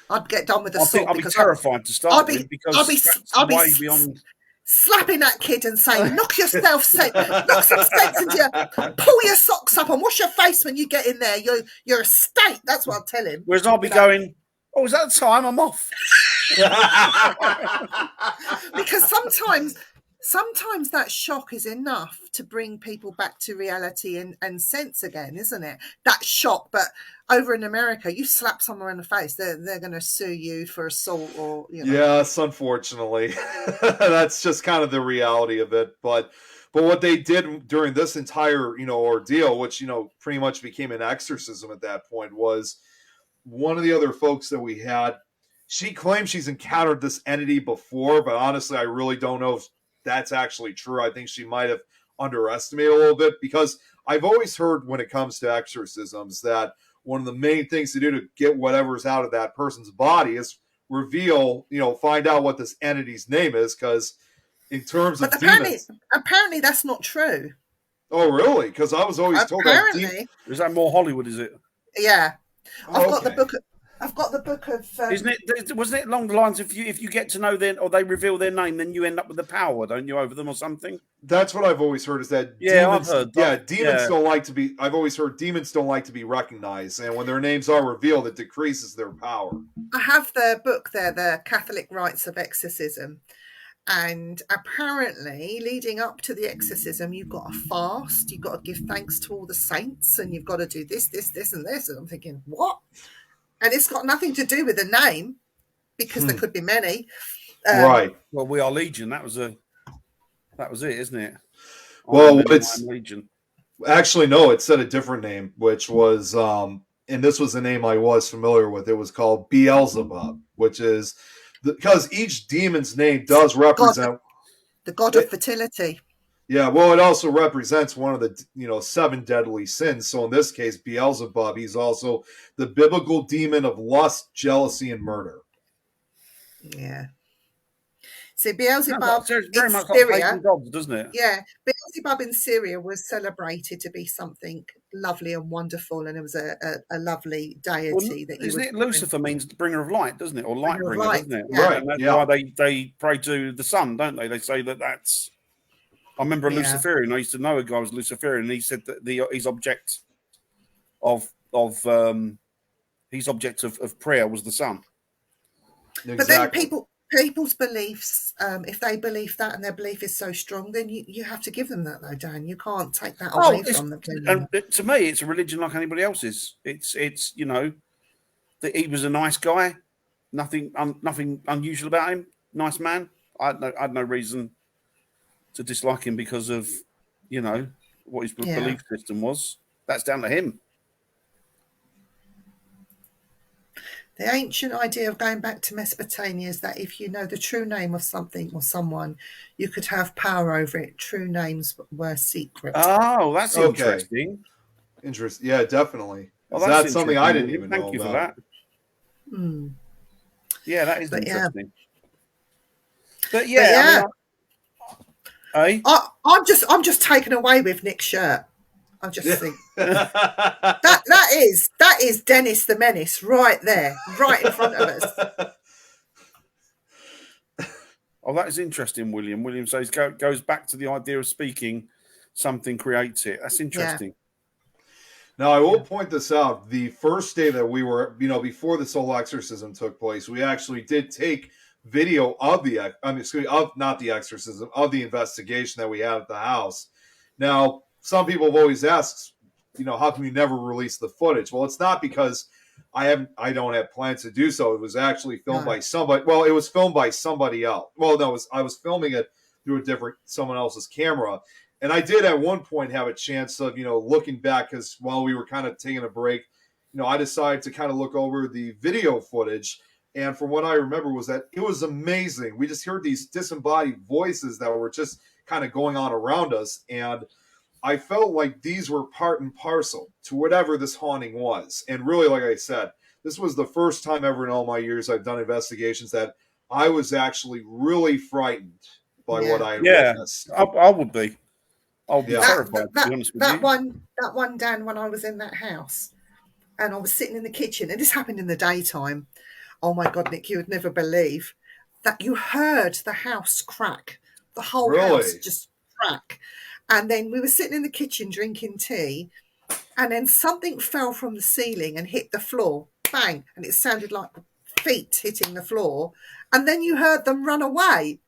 I'd get done with the sword. I'd be terrified to start with, because I'd be way beyond slapping that kid and saying, knock yourself sense, knock some sense into you, pull your socks up and wash your face when you get in there. You're a state. That's what I'll tell him. Whereas I'll be going, oh, is that the time? I'm off. Because sometimes that shock is enough to bring people back to reality and sense again, isn't it? That shock. But over in America, you slap someone in the face, they're going to sue you for assault or, you know. Yes, unfortunately. That's just kind of the reality of it. But what they did during this entire, you know, ordeal, which, you know, pretty much became an exorcism at that point, was one of the other folks that we had, she claims she's encountered this entity before, but honestly, I really don't know if that's actually true. I think she might have underestimated a little bit, because I've always heard when it comes to exorcisms that one of the main things to do to get whatever's out of that person's body is reveal, you know, find out what this entity's name is, because in terms of demons, apparently that's not true. Oh, really? Because I was always told that. Is that more Hollywood? Is it? Yeah, I've got the book. I've got the book of. Isn't it? Wasn't it along the lines if you get to know them or they reveal their name, then you end up with the power, don't you, over them or something? That's what I've always heard. Is that demons? I've heard. Demons don't like to be. I've always heard demons don't like to be recognized, and when their names are revealed, it decreases their power. I have the book there, The Catholic Rites of Exorcism, and apparently, leading up to the exorcism, you've got to fast. You've got to give thanks to all the saints, and you've got to do this, and this. And I'm thinking, what? And it's got nothing to do with the name, because there could be many. Right. Well, We Are Legion. That was it, isn't it? Well, it's Legion. Actually, no, it said a different name, which was, and this was the name I was familiar with. It was called Beelzebub, which is because each demon's name does represent the god of fertility. Yeah, well, it also represents one of the 7 deadly sins. So in this case, Beelzebub, he's also the biblical demon of lust, jealousy, and murder. Yeah. So Beelzebub very much Syria, gods, doesn't it? Yeah, Beelzebub in Syria was celebrated to be something lovely and wonderful, and it was a lovely deity. Well, isn't it Lucifer means bringer of light, doesn't it, or light bringer, doesn't it? Yeah. Right. And that's why they pray to the sun, don't they? They say that's. I remember a Luciferian. I used to know a guy who was Luciferian, and he said that his object of prayer was the sun. Exactly. But then people's beliefs, if they believe that and their belief is so strong, then you have to give them that, though, Dan. You can't take that away from them. And to me, it's a religion like anybody else's. It's that he was a nice guy, nothing unusual about him, nice man. I had no reason to dislike him because of, what his belief system was. That's down to him. The ancient idea of going back to Mesopotamia is that if you know the true name of something or someone, you could have power over it. True names were secret. Oh, that's interesting. Interesting. Yeah, definitely. Well, that's something I didn't even know about. Thank you for that. Hmm. Yeah, that is interesting. But I'm just taken away with Nick's shirt. I just think that is Dennis the Menace right there, right in front of us. Oh, that is interesting, William. William says goes back to the idea of speaking, something creates it. That's interesting. Now, I will point this out. The first day that we were, before this whole exorcism took place, we actually did take video of not the exorcism, of the investigation that we had at the house. Now, some people have always asked, how come you never release the footage? Well, it's not because I don't have plans to do so. It was actually filmed by somebody. Well, it was filmed by somebody else. Well, no, I was filming it through someone else's camera. And I did at one point have a chance of, looking back, because while we were kind of taking a break, I decided to kind of look over the video footage. And from what I remember was that it was amazing. We just heard these disembodied voices that were just kind of going on around us. And I felt like these were part and parcel to whatever this haunting was. And really, like I said, this was the first time ever in all my years I've done investigations that I was actually really frightened by what I had witnessed. I would be. I'll be terrified, to be honest with you. That one, Dan, when I was in that house and I was sitting in the kitchen, and this happened in the daytime. Oh my God, Nick, you would never believe that you heard the house crack. The whole house just crack. And then we were sitting in the kitchen drinking tea, and then something fell from the ceiling and hit the floor. Bang. And it sounded like feet hitting the floor. And then you heard them run away.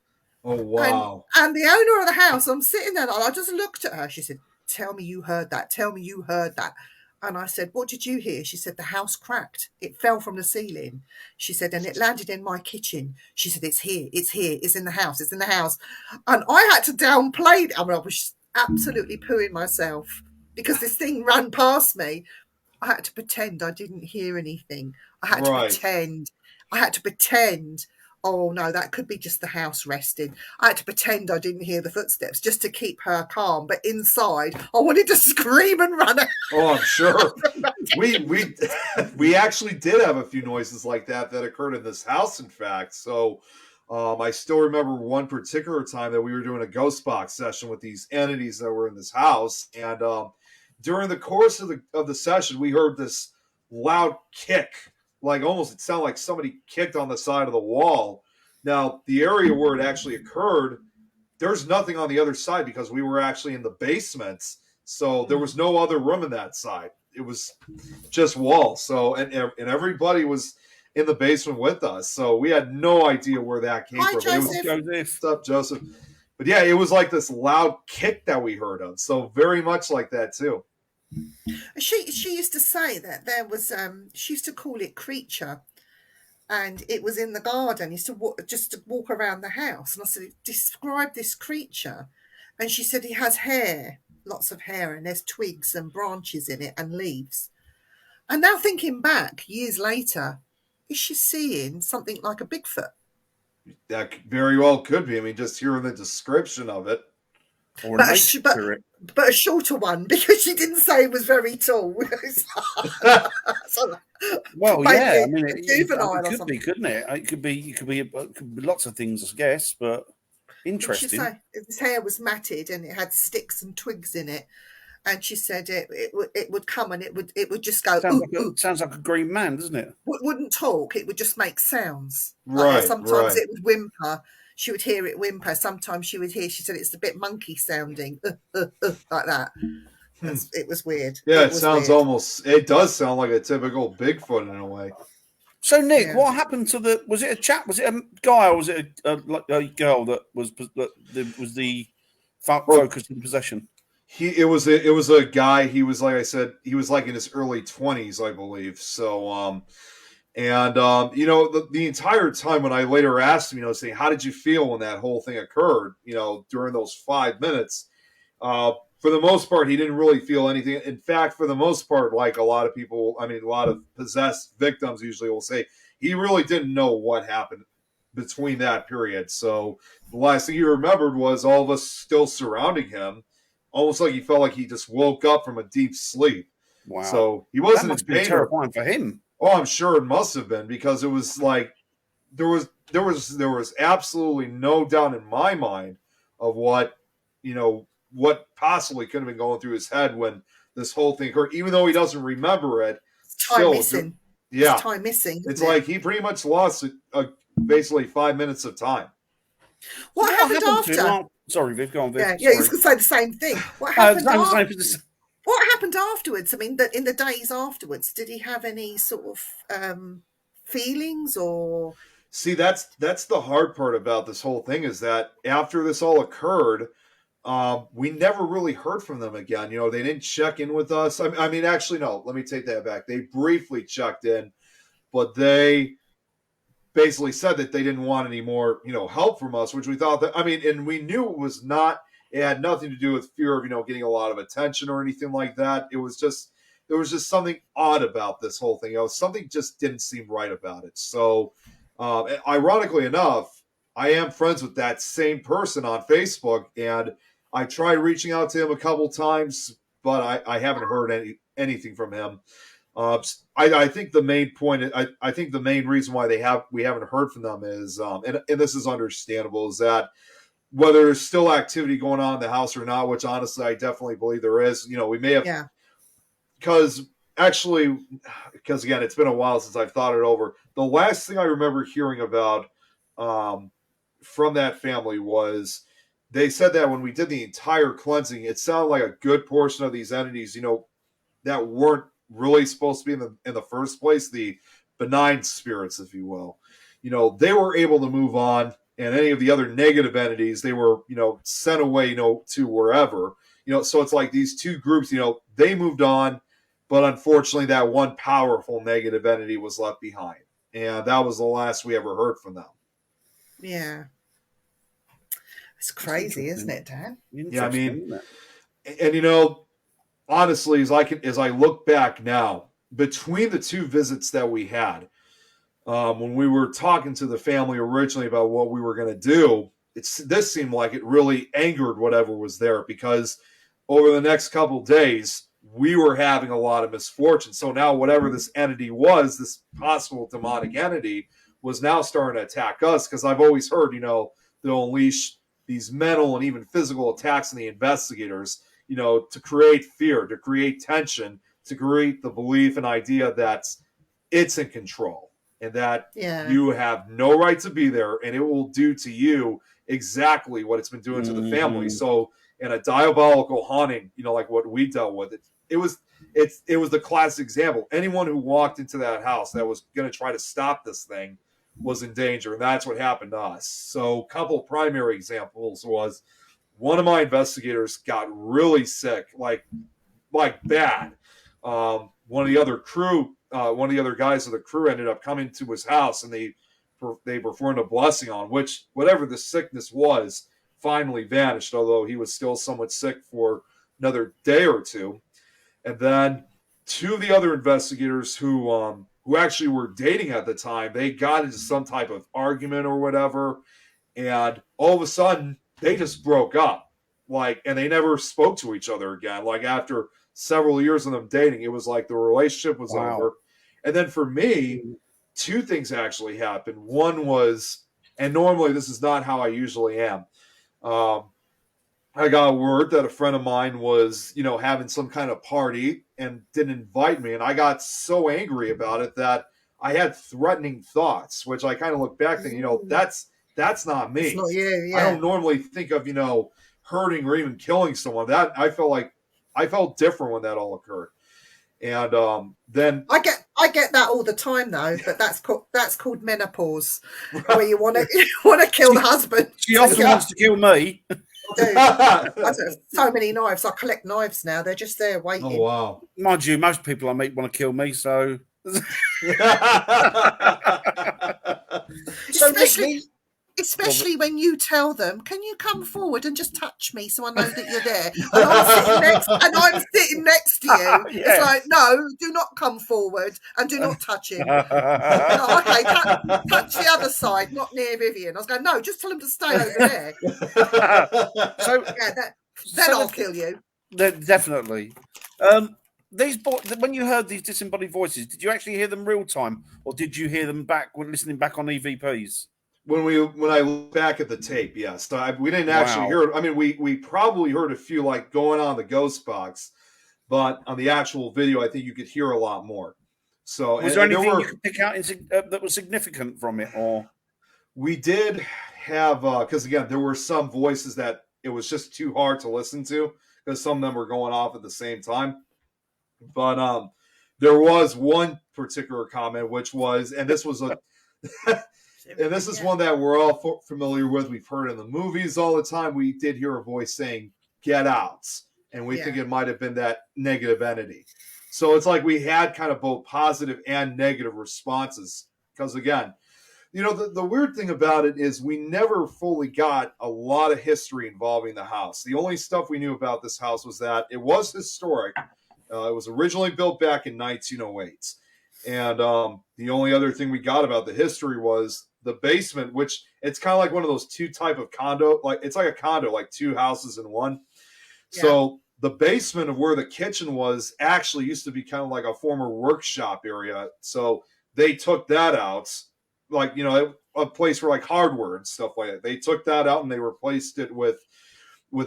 Oh, wow. And the owner of the house, I'm sitting there, and I just looked at her. She said, tell me you heard that. Tell me you heard that. And I said, what did you hear? She said, the house cracked. It fell from the ceiling. She said, and it landed in my kitchen. She said, it's here. It's here. It's in the house. It's in the house. And I had to downplay it. I mean, I was absolutely pooing myself because this thing ran past me. I had to pretend I didn't hear anything. I had to pretend. Oh, no, that could be just the house resting. I had to pretend I didn't hear the footsteps just to keep her calm. But inside, I wanted to scream and run out. Oh, I'm sure. We actually did have a few noises like that occurred in this house, in fact. So I still remember one particular time that we were doing a ghost box session with these entities that were in this house. And during the course of the session, we heard this loud kick. Like almost, it sounded like somebody kicked on the side of the wall. Now, the area where it actually occurred, there's nothing on the other side because we were actually in the basements. So there was no other room in that side. It was just walls. So, and everybody was in the basement with us. So we had no idea where that came from. Joseph. What's up, Joseph? But yeah, it was like this loud kick that we heard of. So very much like that too. She used to say that there was she used to call it creature, and it was in the garden. He used to walk around the house, and I said, describe this creature, and she said he has hair, lots of hair, and there's twigs and branches in it and leaves. And now thinking back years later, is she seeing something like a Bigfoot? That very well could be. I mean, just hearing the description of it. But a shorter one, because she didn't say it was very tall. Well, yeah, I mean, it could be, couldn't it? It could be lots of things, I guess, but interesting. His hair was matted and it had sticks and twigs in it, and she said it would come and it would just go. Sounds like a green man, doesn't it? Wouldn't talk. It would just make sounds. Right. Sometimes it would whimper. She would hear it whimper. Sometimes she said it's a bit monkey sounding, like that. It was weird. Yeah, it sounds weird. It does sound like a typical Bigfoot in a way. So, Nick, what happened to was it a chap? Was it a guy or was it a girl that was the focus of the possession? It was a guy. He was, like I said, he was like in his early 20s, I believe. So, the entire time when I later asked him, saying, how did you feel when that whole thing occurred, during those 5 minutes, for the most part, he didn't really feel anything. In fact, for the most part, like a lot of people, a lot of possessed victims usually will say, he really didn't know what happened between that period. So the last thing he remembered was all of us still surrounding him, almost like he felt like he just woke up from a deep sleep. Wow. So he wasn't in pain. Terrifying for him. Oh, I'm sure it must have been, because it was like there was absolutely no doubt in my mind of what possibly could have been going through his head when this whole thing occurred, even though he doesn't remember it. Time missing. Yeah. It's time missing. It's like he pretty much lost basically 5 minutes of time. What happened after? Sorry, Viv, go on, Viv. Yeah, he's going to say the same thing. What happened What happened afterwards? I mean, in the days afterwards, did he have any sort of feelings or? See, that's the hard part about this whole thing is that after this all occurred, we never really heard from them again. You know, they didn't check in with us. I mean, actually, no. Let me take that back. They briefly checked in, but they basically said that they didn't want any more, you know, help from us, which we thought that, I mean, and we knew it had nothing to do with fear of, you know, getting a lot of attention or anything like that. There was just something odd about this whole thing. You know, something just didn't seem right about it. So, ironically enough, I am friends with that same person on Facebook, and I tried reaching out to him a couple times, but I haven't heard anything from him. I think the main point, I think the main reason why we haven't heard from them is, and this is understandable, is that whether there's still activity going on in the house or not, which honestly I definitely believe there is. You know, we may have, because again, it's been a while since I've thought it over. The last thing I remember hearing about from that family was they said that when we did the entire cleansing, it sounded like a good portion of these entities, you know, that weren't really supposed to be in the first place, the benign spirits, if you will, you know, they were able to move on, and any of the other negative entities, they were, you know, sent away, you know, to wherever, you know. So it's like these two groups, you know, they moved on, but unfortunately that one powerful negative entity was left behind, and that was the last we ever heard from them. Yeah, it's crazy, isn't it, Dan? Yeah, I mean, and you know, honestly, as I look back now, between the two visits that we had, when we were talking to the family originally about what we were going to do, this seemed like it really angered whatever was there, because over the next couple days, we were having a lot of misfortune. So now whatever this entity was, this possible demonic entity, was now starting to attack us, because I've always heard, you know, they'll unleash these mental and even physical attacks on the investigators, you know, to create fear, to create tension, to create the belief and idea that it's in control and that you have no right to be there, and it will do to you exactly what it's been doing to the family. So in a diabolical haunting, you know, like what we dealt with, it was the classic example. Anyone who walked into that house that was going to try to stop this thing was in danger, and that's what happened to us. So a couple of primary examples was, one of my investigators got really sick, like bad. One of the other guys of the crew ended up coming to his house, and they performed a blessing on, which whatever the sickness was finally vanished, although he was still somewhat sick for another day or two. And then two of the other investigators who actually were dating at the time, they got into some type of argument or whatever, and all of a sudden they just broke up, and they never spoke to each other again. Like, after several years of them dating, it was like the relationship was over. And then for me, two things actually happened. One was, and normally this is not how I usually am, I got word that a friend of mine was, you know, having some kind of party and didn't invite me. And I got so angry about it that I had threatening thoughts, which I kind of look back thinking, you know, that's not me. It's not you, I don't normally think of, you know, hurting or even killing someone. That I felt different when that all occurred. And then I get that all the time though, but that's called menopause, where you want to kill the husband. She often wants to kill me. Dude, I have so many knives. I collect knives now. They're just there waiting. Oh wow! Mind you, most people I meet want to kill me, so. Especially when you tell them, "Can you come forward and just touch me so I know that you're there?" And I'm sitting next to you. Yeah. It's like, no, do not come forward and do not touch him. Okay, touch the other side, not near Vivian. I was going, no, just tell him to stay over there. So yeah, then I'll kill you. Definitely. When you heard these disembodied voices, did you actually hear them real time, or did you hear them back when listening back on EVPs? When I look back at the tape, yes, we didn't actually hear it. I mean, we probably heard a few, like, going on the ghost box, but on the actual video, I think you could hear a lot more. So, was there anything you could pick out that was significant from it, or? We did have, because again, there were some voices that it was just too hard to listen to because some of them were going off at the same time. But there was one particular comment, which was, and this was a, and this is one that we're all familiar with. We've heard in the movies all the time. We did hear a voice saying, "Get out." And we think it might have been that negative entity. So it's like we had kind of both positive and negative responses. Because again, you know, the weird thing about it is we never fully got a lot of history involving the house. The only stuff we knew about this house was that it was historic. It was originally built back in 1908. And the only other thing we got about the history was the basement, which it's kind of like one of those two type of condo. Like it's like a condo, like two houses in one. Yeah. So the basement of where the kitchen was actually used to be kind of like a former workshop area. So they took that out, like, you know, a place for like hardware and stuff like that. They took that out and they replaced it with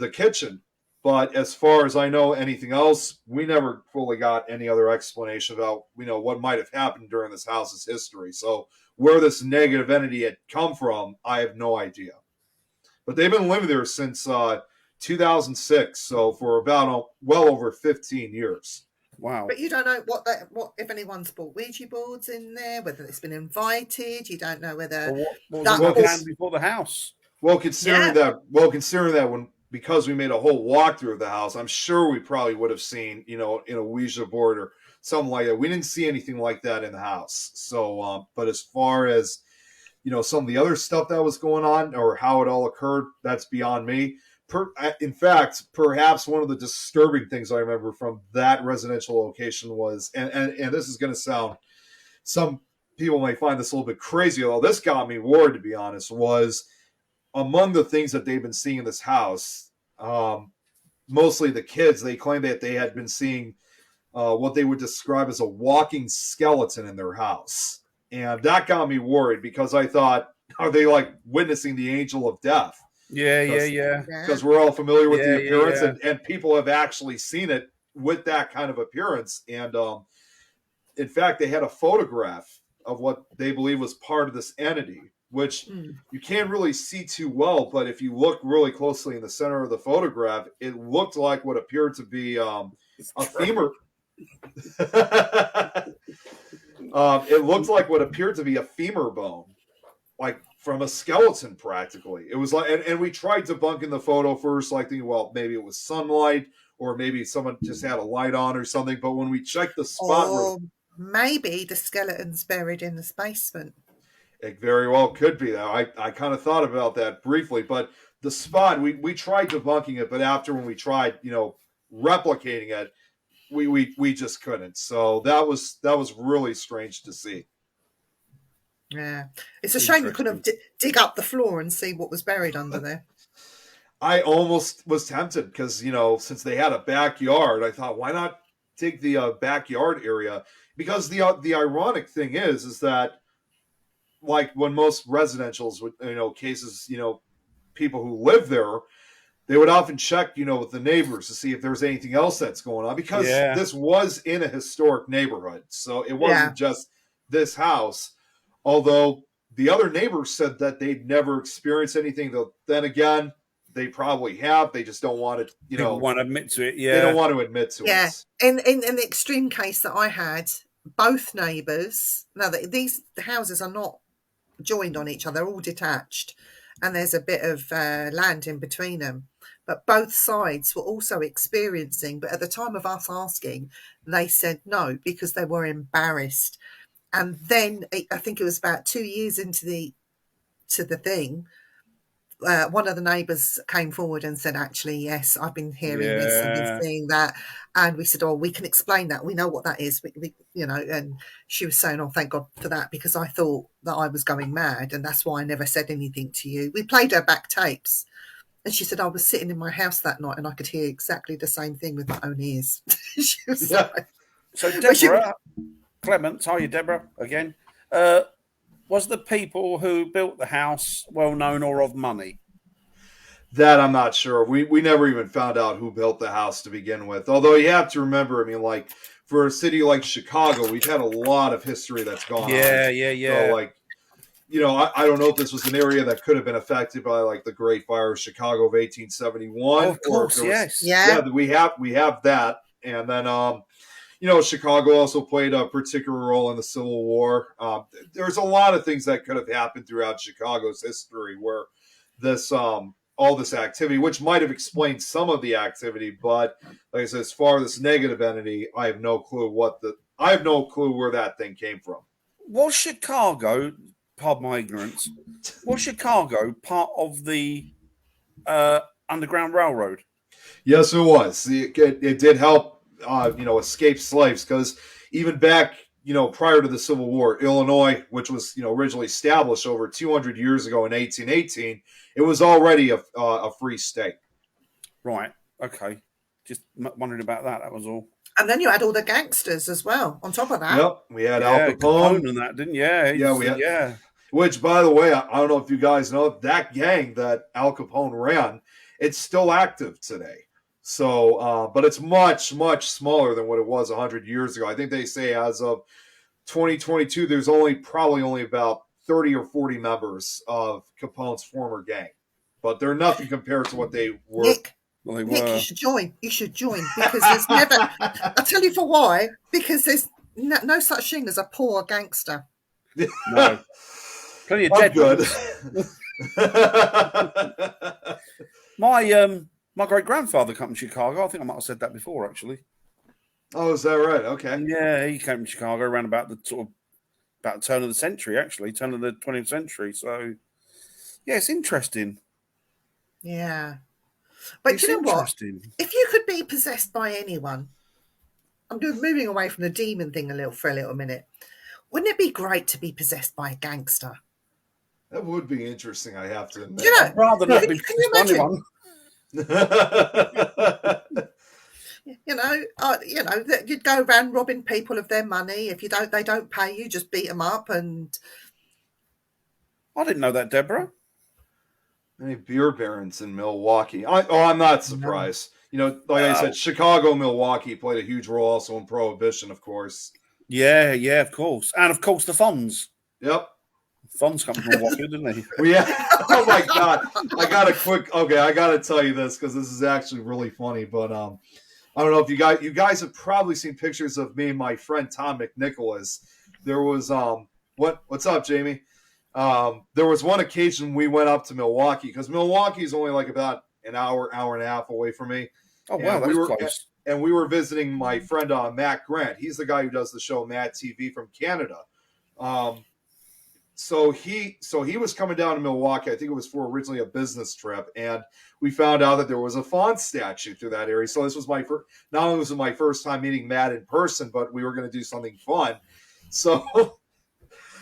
a kitchen. But as far as I know, anything else, we never fully got any other explanation about, you know, what might have happened during this house's history. So where this negative entity had come from, I have no idea. But they've been living there since 2006, so for about well over 15 years. Wow! But you don't know what if anyone's bought Ouija boards in there, whether it's been invited. You don't know whether what was the plan before the house. Well, considering that because we made a whole walkthrough of the house, I'm sure we probably would have seen, you know, in a Ouija board or something like that. We didn't see anything like that in the house. So, but as far as, you know, some of the other stuff that was going on or how it all occurred, that's beyond me. In fact, perhaps one of the disturbing things I remember from that residential location was, and this is going to sound, some people may find this a little bit crazy, although this got me worried, to be honest, was among the things that they've been seeing in this house, mostly the kids, they claim that they had been seeing what they would describe as a walking skeleton in their house. And that got me worried because I thought, are they like witnessing the angel of death? Yeah. Because we're all familiar with the appearance, and people have actually seen it with that kind of appearance. And in fact, they had a photograph of what they believe was part of this entity, which you can't really see too well. But if you look really closely in the center of the photograph, it looked like what appeared to be a femur. It looked like what appeared to be a femur bone, like from a skeleton practically. It was like, and we tried debunking the photo first, like thinking, well, maybe it was sunlight or maybe someone just had a light on or something. But when we checked the spot, maybe the skeleton's buried in this basement. It very well could be that. I kind of thought about that briefly, but the spot, we tried debunking it, but after when we tried, you know, replicating it, we just couldn't. So that was really strange to see. Yeah, it's a shame you couldn't dig up the floor and see what was buried under there. I almost was tempted because, you know, since they had a backyard, I thought, why not dig the backyard area? Because the ironic thing is that, like when most residentials, you know, cases, you know, people who live there, they would often check, you know, with the neighbors to see if there was anything else that's going on, because this was in a historic neighborhood, so it wasn't just this house. Although the other neighbors said that they'd never experienced anything, though then again, they probably have. They just don't want to, you know, want to admit to it. They don't want to admit to it. Yeah. In the extreme case that I had, both neighbors, now these houses are not joined on each other, they're all detached, and there's a bit of land in between them. But both sides were also experiencing, but at the time of us asking, they said no because they were embarrassed. And then I think it was about 2 years into the thing, one of the neighbours came forward and said, actually, yes, I've been hearing this and been seeing that. And we said, oh, we can explain that. We know what that is. We, you know, and she was saying, oh, thank God for that, because I thought that I was going mad. And that's why I never said anything to you. We played her back tapes. And she said, I was sitting in my house that night and I could hear exactly the same thing with my own ears. She was like, so Deborah, Clement, how are you, Deborah, again? Was the people who built the house well known or of money? That I'm not sure. We never even found out who built the house to begin with. Although you have to remember, I mean, like for a city like Chicago, we've had a lot of history that's gone on. Yeah. So like, I don't know if this was an area that could have been affected by like the Great Fire of Chicago of 1871. Oh, of course, yes. Yeah, we have that. And then, Chicago also played a particular role in the Civil War. There's a lot of things that could have happened throughout Chicago's history where this, all this activity, which might have explained some of the activity, but like I said, as far as this negative entity, I have no clue where that thing came from. Was Chicago, pardon my ignorance, was Chicago part of the Underground Railroad? Yes, it was. It did help, escape slaves, because even back, prior to the Civil War, Illinois, which was, originally established over 200 years ago in 1818, it was already a free state. Right. Okay. Just wondering about that. That was all. And then you had all the gangsters as well on top of that. Yep, we had Al Capone and that, didn't you? Yeah. Which, by the way, I don't know if you guys know, that gang that Al Capone ran, it's still active today. So, but it's much, much smaller than what it was 100 years ago. I think they say as of 2022, there's probably only about 30 or 40 members of Capone's former gang. But they're nothing compared to what they were. Nick, you should join. You should join, because there's never. I'll tell you for why. Because there's no such thing as a poor gangster. No. Plenty of dead good. My great grandfather came from Chicago. I think I might have said that before, actually. Oh, is that right? Okay. Yeah, he came from Chicago around about the turn of the century, actually, turn of the 20th century. So, yeah, it's interesting. Yeah. But you know what? If you could be possessed by anyone, I'm moving away from the demon thing for a little minute. Wouldn't it be great to be possessed by a gangster? That would be interesting, I have to admit. I'd rather not be can you imagine? Anyone. You'd go around robbing people of their money. If they don't pay you, just beat them up. And I didn't know that, Deborah. Any beer barons in Milwaukee? I'm not surprised. No. I said, Chicago, Milwaukee played a huge role also in Prohibition, of course. Yeah, of course. And, of course, the Fonz. Yep. Fonz come from Milwaukee, didn't he? Well, yeah. Oh, my God. I got to tell you this because this is actually really funny. But I don't know if you guys have probably seen pictures of me and my friend Tom McNicholas. There was, what's up, Jamie? There was one occasion we went up to Milwaukee because Milwaukee is only like about an hour and a half away from me. Oh, wow, that's close. And we were visiting my friend Matt Grant. He's the guy who does the show Mad TV from Canada. So he was coming down to Milwaukee. I think it was for originally a business trip, and we found out that there was a Fonz statue through that area. So this was not only was it my first time meeting Matt in person, but we were going to do something fun. So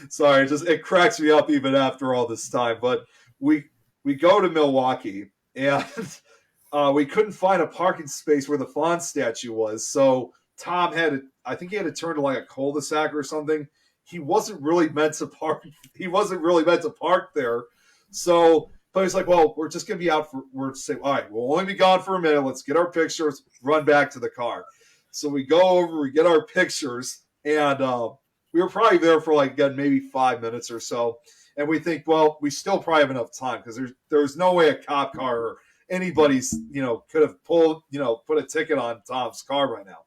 sorry, it cracks me up even after all this time. But we go to Milwaukee, and we couldn't find a parking space where the Fonz statue was. So Tom had to turn to like a cul-de-sac or something. He wasn't really meant to park. He wasn't really meant to park there. So, but he's like, well, we're just going to be out we're saying, all right, we'll only be gone for a minute. Let's get our pictures, run back to the car. So we go over, we get our pictures, and we were probably there for like, again, maybe 5 minutes or so. And we think, well, we still probably have enough time because there's no way a cop car or anybody's, could have put a ticket on Tom's car right now.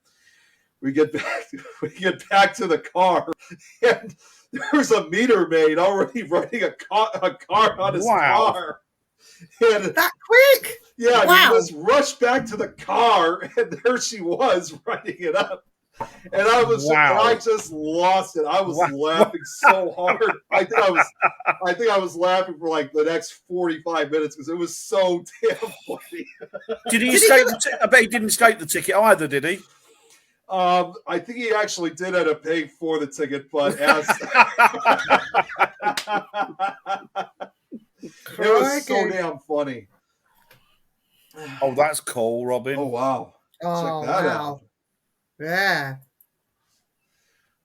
We get back to the car, and there's a meter maid already running a car on his car. And that quick? Yeah, wow. He just rushed back to the car, and there she was writing it up. And I just lost it. I was laughing so hard. I think I was laughing for like the next 45 minutes because it was so damn funny. Did he escape? I bet he didn't escape the ticket either, did he? I think he actually did end up paying for the ticket, but as it was so damn funny. Oh, that's cool, Robin. Oh, wow. Oh, check that wow. out. Yeah.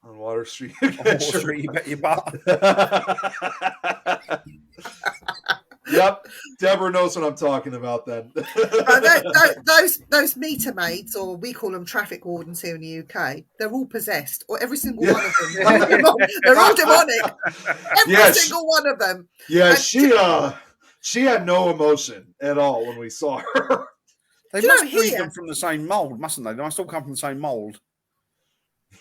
On Water Street. On Water Street, you bet your butt. Yep. Deborah knows what I'm talking about then. Those meter maids, or we call them traffic wardens here in the UK, they're all possessed, or every single one of them. They're all demonic. Every single one of them. Yeah, and she had no emotion at all when we saw her. They must breed them from the same mould, mustn't they? They must all come from the same mould.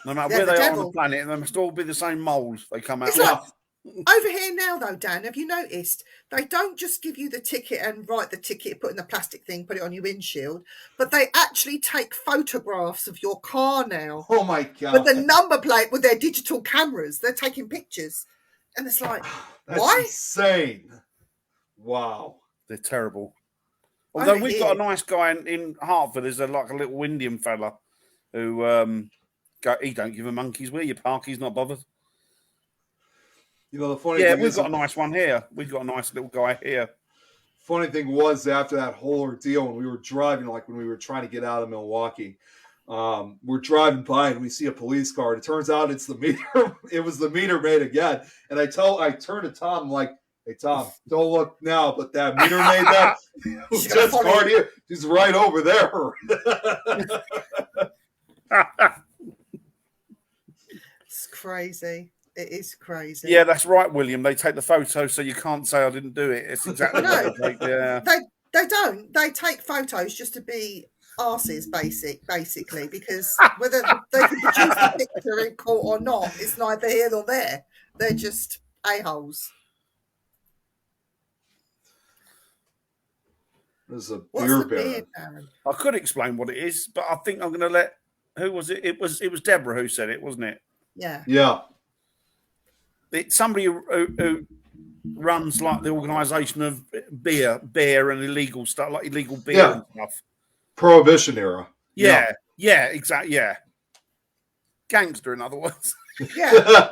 No matter where they are on the planet, they must all be the same mould they come out of. Over here now, though, Dan, have you noticed they don't just give you the ticket and write the ticket, put in the plastic thing, put it on your windshield, but they actually take photographs of your car now. Oh, my God. With the number plate, with their digital cameras. They're taking pictures. And it's like, why? Insane. Wow. They're terrible. Although we've got a nice guy in Hartford, there's like a little Indian fella who he don't give a monkey's where you park, he's not bothered. You know, the funny thing we've got a nice one here. We've got a nice little guy here. Funny thing was, after that whole ordeal, when we were driving, like when we were trying to get out of Milwaukee, we're driving by and we see a police car. And it turns out it's the meter. It was the meter maid again. And I turn to Tom, I'm like, hey, Tom, don't look now, but that meter maid that just parked here, she's right over there. It's crazy. It is crazy. Yeah, that's right, William. They take the photo so you can't say I didn't do it. It's exactly what they take. Yeah. They don't. They take photos just to be arses, basically, because whether they can produce a picture in court or not, it's neither here nor there. They're just a-holes. There's a beer baron. I could explain what it is, but I think I'm going to let. Who was it? It was Deborah who said it, wasn't it? Yeah. Yeah. It's somebody who runs like the organisation of beer and illegal stuff, like illegal beer and stuff. Prohibition era. Yeah, exactly. Yeah, gangster, in other words. Yeah.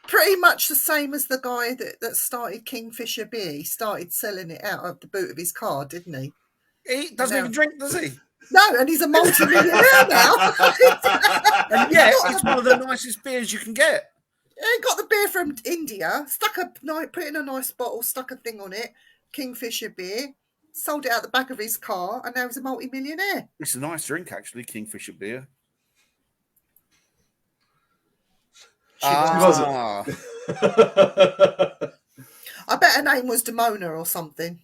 Pretty much the same as the guy that started Kingfisher beer. He started selling it out of the boot of his car, didn't he? He doesn't even drink, does he? No, and he's a multi-millionaire now. And yeah, it's one of the nicest beers you can get. Yeah, he got the beer from India, put it in a nice bottle, stuck a thing on it, Kingfisher beer, sold it out the back of his car, and now he's a multi-millionaire. It's a nice drink, actually, Kingfisher beer. She wasn't. I bet her name was Demona or something.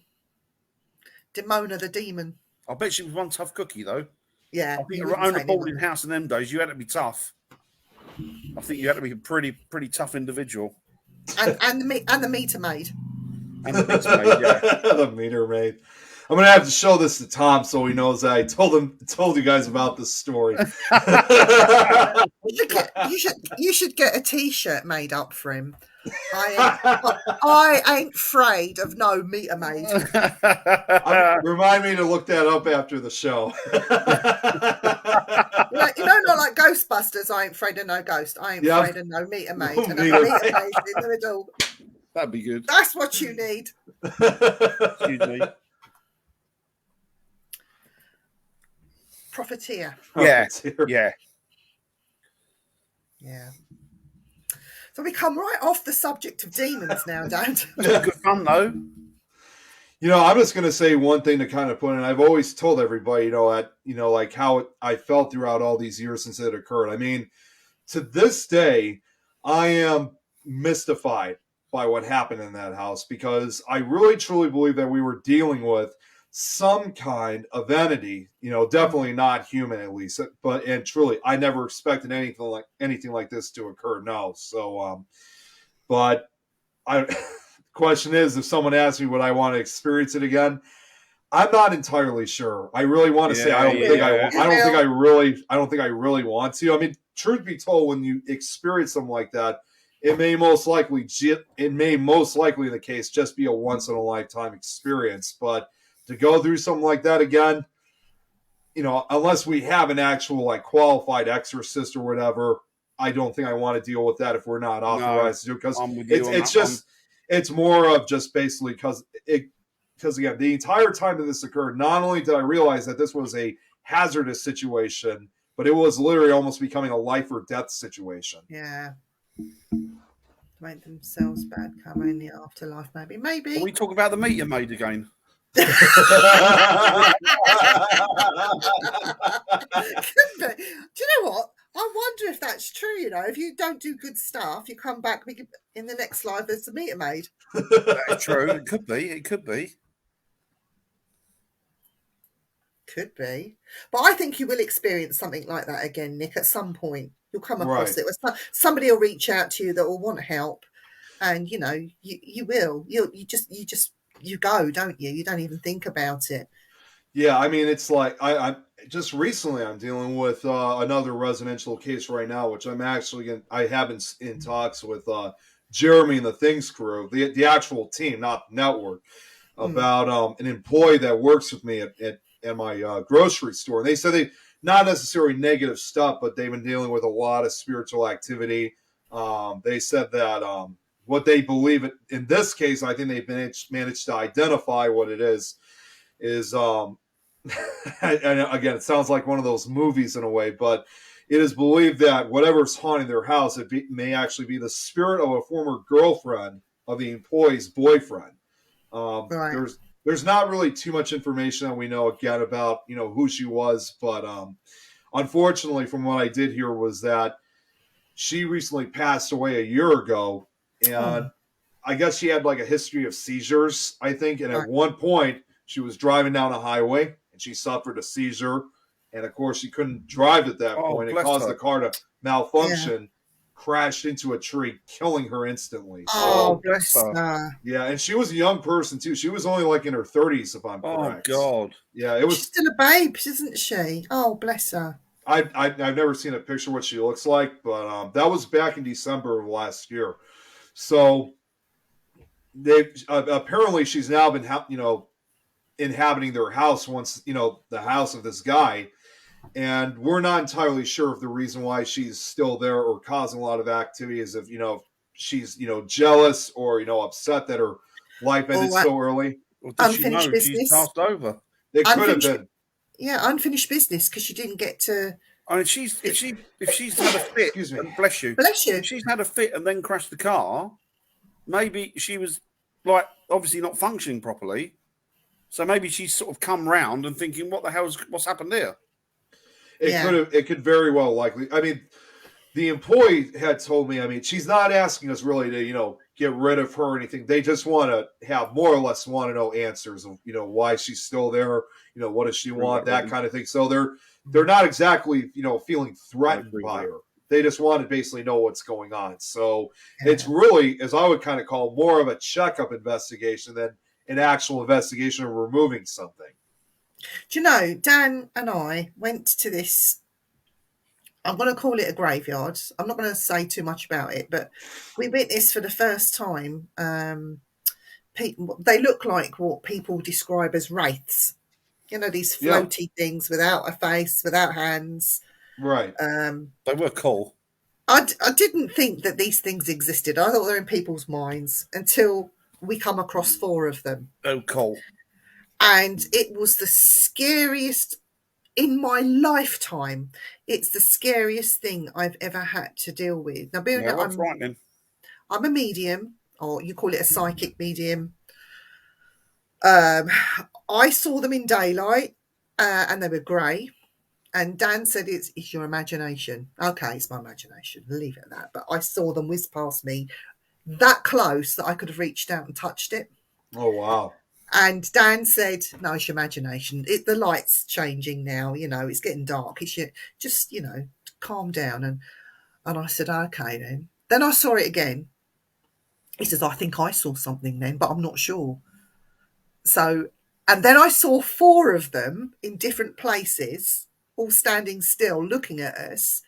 Demona the demon. I bet she was one tough cookie, though. Yeah. I think own a boarding house in them days, you had to be tough. I think you had to be a pretty tough individual. And the meter maid. And the meter maid, yeah. The meter maid. I'm gonna have to show this to Tom so he knows that I told you guys about this story. You should get a T-shirt made up for him. I ain't afraid of no meter maid. Remind me to look that up after the show. Not like Ghostbusters. I ain't afraid of no ghost. I ain't afraid of no meter maid. And a meter maid in the middle. That'd be good. That's what you need. Excuse me. Profiteer. Yeah. So we come right off the subject of demons now, Dad. Good fun, though. I'm just going to say one thing to kind of put in. I've always told everybody, like how I felt throughout all these years since it occurred. I mean, to this day, I am mystified by what happened in that house because I really, truly believe that we were dealing with some kind of entity, definitely not human at least, and truly, I never expected anything like this to occur. No. So, but question is, if someone asks me would I want to experience it again, I'm not entirely sure. I really want to say I don't think I really want to. I mean, truth be told, when you experience something like that, it may most likely in the case just be a once in a lifetime experience, but to go through something like that again, unless we have an actual qualified exorcist or whatever, I don't think I want to deal with that if we're not authorized to do it, because it's more of just basically because again, the entire time that this occurred, not only did I realize that this was a hazardous situation, but it was literally almost becoming a life or death situation. Yeah. Made themselves bad, come in the afterlife, maybe. Are we talking about the meat you made again? Do you know what? I wonder if that's true. You know, if you don't do good stuff, you come back in the next life as the meter maid. That's true. It could be. It could be. Could be. But I think you will experience something like that again, Nick, at some point. You'll come across it. Somebody will reach out to you that will want help. And, you know, you will. You go, don't you? You don't even think about it. Yeah, I mean, it's like I just recently I'm dealing with another residential case right now, which I have in talks with Jeremy and the Things crew, the actual team, not the network, about an employee that works with me at my grocery store. And they said they not necessarily negative stuff, but they've been dealing with a lot of spiritual activity. They said that what they believe in this case, I think they've managed to identify what it is and again, it sounds like one of those movies in a way, but it is believed that whatever's haunting their house, may actually be the spirit of a former girlfriend of the employee's boyfriend. Right. There's not really too much information that we know again about, you know, who she was, but unfortunately, from what I did hear was that she recently passed away a year ago, and I guess she had like a history of seizures, I think, and at one point she was driving down a highway and she suffered a seizure, and of course she couldn't drive at that point. It caused the car to malfunction, crashed into a tree, killing her instantly. Oh, bless her. Yeah, and she was a young person too. She was only like in her 30s, if I'm correct. Oh God. Yeah, it was. She's still a babe, isn't she? Oh, bless her. I've never seen a picture of what she looks like, but that was back in December of last year. So they apparently she's now been inhabiting their house once, you know, the house of this guy, and we're not entirely sure if the reason why she's still there or causing a lot of activity is if, you know, she's, you know, jealous or, you know, upset that her life ended so early. Or does she know she's passed over? It could have been. Yeah, unfinished business because she didn't get to. I mean, if she's had a fit, excuse me, bless you, if she's had a fit and then crashed the car, maybe she was like obviously not functioning properly. So maybe she's sort of come round and thinking, what's happened here? It could very well likely. I mean, the employee had told me, I mean, she's not asking us really to, you know, get rid of her or anything. They just want to have more or less want to know answers of, you know, why she's still there, you know, what does she want, that kind of thing. So they're not exactly, you know, feeling threatened by her. They just want to basically know what's going on. So it's really, as I would kind of call, more of a checkup investigation than an actual investigation of removing something. Do you know, Dan and I went to this, I'm going to call it a graveyard. I'm not going to say too much about it, but we witnessed for the first time, they look like what people describe as wraiths. You know, these floaty things without a face, without hands. Right. They were cool. I didn't think that these things existed. I thought they were in people's minds until we come across 4 of them. Oh, cool. And it was the scariest in my lifetime. It's the scariest thing I've ever had to deal with. Now, I'm a medium, or you call it a psychic medium. I saw them in daylight, and they were grey. And Dan said, it's your imagination. Okay, it's my imagination. Leave it at that. But I saw them whiz past me that close that I could have reached out and touched it. Oh, wow. And Dan said, no, it's your imagination. The light's changing now. You know, it's getting dark. Just, you know, calm down. And I said, okay, then. Then I saw it again. He says, I think I saw something then, but I'm not sure. So, and then I saw 4 of them in different places, all standing still, looking at us.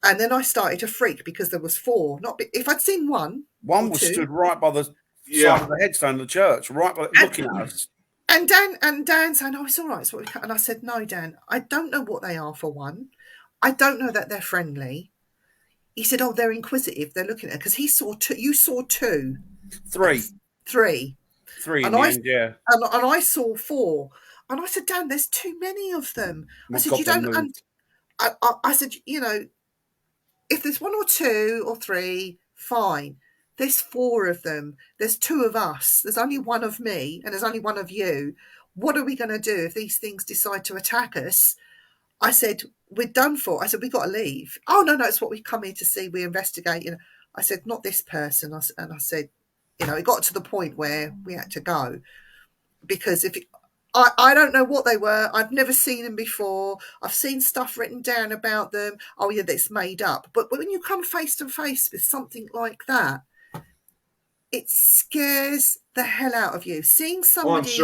And then I started to freak because there was 4. If I'd seen one was 2, stood right by the side of the headstone of the church, right by looking at us. And Dan saying, "Oh, it's all right." And I said, "No, Dan, I don't know what they are. For one, I don't know that they're friendly." He said, "Oh, they're inquisitive. They're looking at it because he saw 2. You saw 2, 3, 3, 3 in the end, yeah." And I saw 4. And I said, Dan, there's too many of them. I said, you don't. I said, you know, if there's 1 or 2 or 3, fine. there's 4 of them. There's 2 of us. There's only 1 of me, and there's only 1 of you. What are we going to do if these things decide to attack us? I said, we're done for. I said, we've got to leave. Oh, no, it's what we come here to see. We investigate. I said, not this person. And I said, it got to the point where we had to go. Because I don't know what they were. I've never seen them before. I've seen stuff written down about them. Oh, yeah, that's made up. But when you come face to face with something like that, it scares the hell out of you. Seeing somebody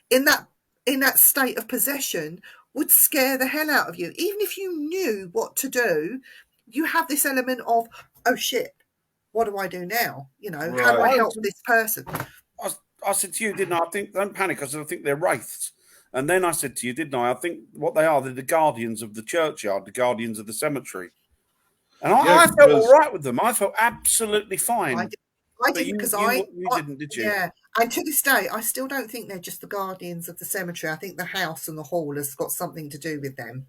in that state of possession would scare the hell out of you. Even if you knew what to do, you have this element of, oh, shit, what do I do now? How do I help this person? I said to you, didn't I? I think, don't panic. I said, I think they're wraiths. And then I said to you, didn't I? I think what they are, they're the guardians of the churchyard, the guardians of the cemetery. And I felt all right with them. I felt absolutely fine. I didn't, because you didn't, did you? Yeah. And to this day, I still don't think they're just the guardians of the cemetery. I think the house and the hall has got something to do with them.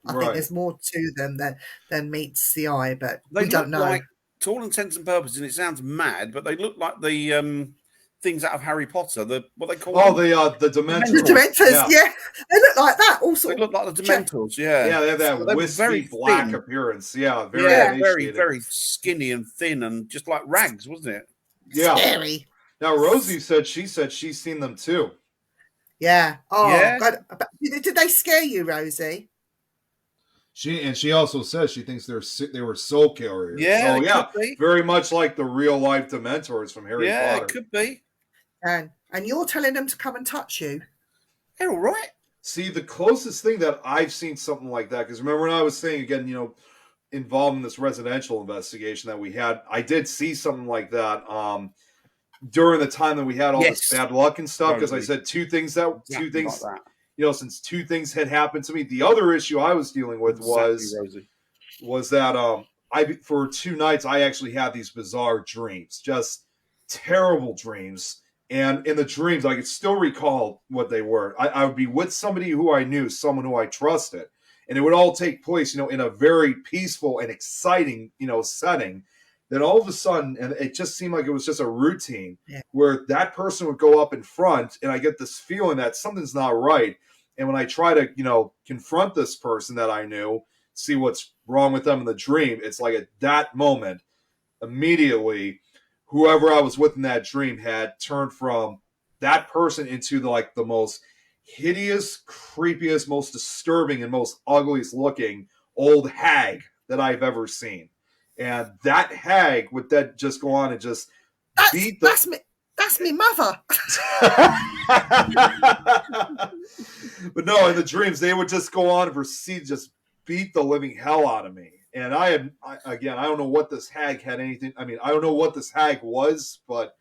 I think there's more to them than meets the eye, but we don't know. Like, to all intents and purposes, and it sounds mad, but they look like the things out of Harry Potter. What they call them? The Dementors. The Dementors, yeah. They look like that also. They look like the Dementors, yeah. Yeah, they have that wispy black appearance. Yeah, very skinny and thin and just like rags, wasn't it? Yeah. Scary. Now, Rosie said she's seen them too. Yeah. Oh, yeah. God. Did they scare you, Rosie? She also says she thinks they were soul carriers. Yeah, very much like the real life Dementors from Harry Potter. Yeah, it could be. And you're telling them to come and touch you. They're all right. See, the closest thing that I've seen something like that, because remember when I was saying again, involved in this residential investigation that we had, I did see something like that during the time that we had all this bad luck and stuff. Because I said two things. Since 2 things had happened to me. The other issue I was dealing with was that for 2 nights I actually had these bizarre dreams, just terrible dreams. And in the dreams, I could still recall what they were. I would be with somebody who I knew, someone who I trusted, and it would all take place, in a very peaceful and exciting, setting. Then all of a sudden, and it just seemed like it was just a routine where that person would go up in front, and I get this feeling that something's not right. And when I try to, confront this person that I knew, see what's wrong with them in the dream, it's like at that moment, immediately, whoever I was with in that dream had turned from that person into the most hideous, creepiest, most disturbing, and most ugliest looking old hag that I've ever seen. And that hag would then just go on and just beat the... That's me mother. But no, in the dreams, they would just go on and proceed to just beat the living hell out of me. And I don't know what this hag had anything. I mean, I don't know what this hag was, but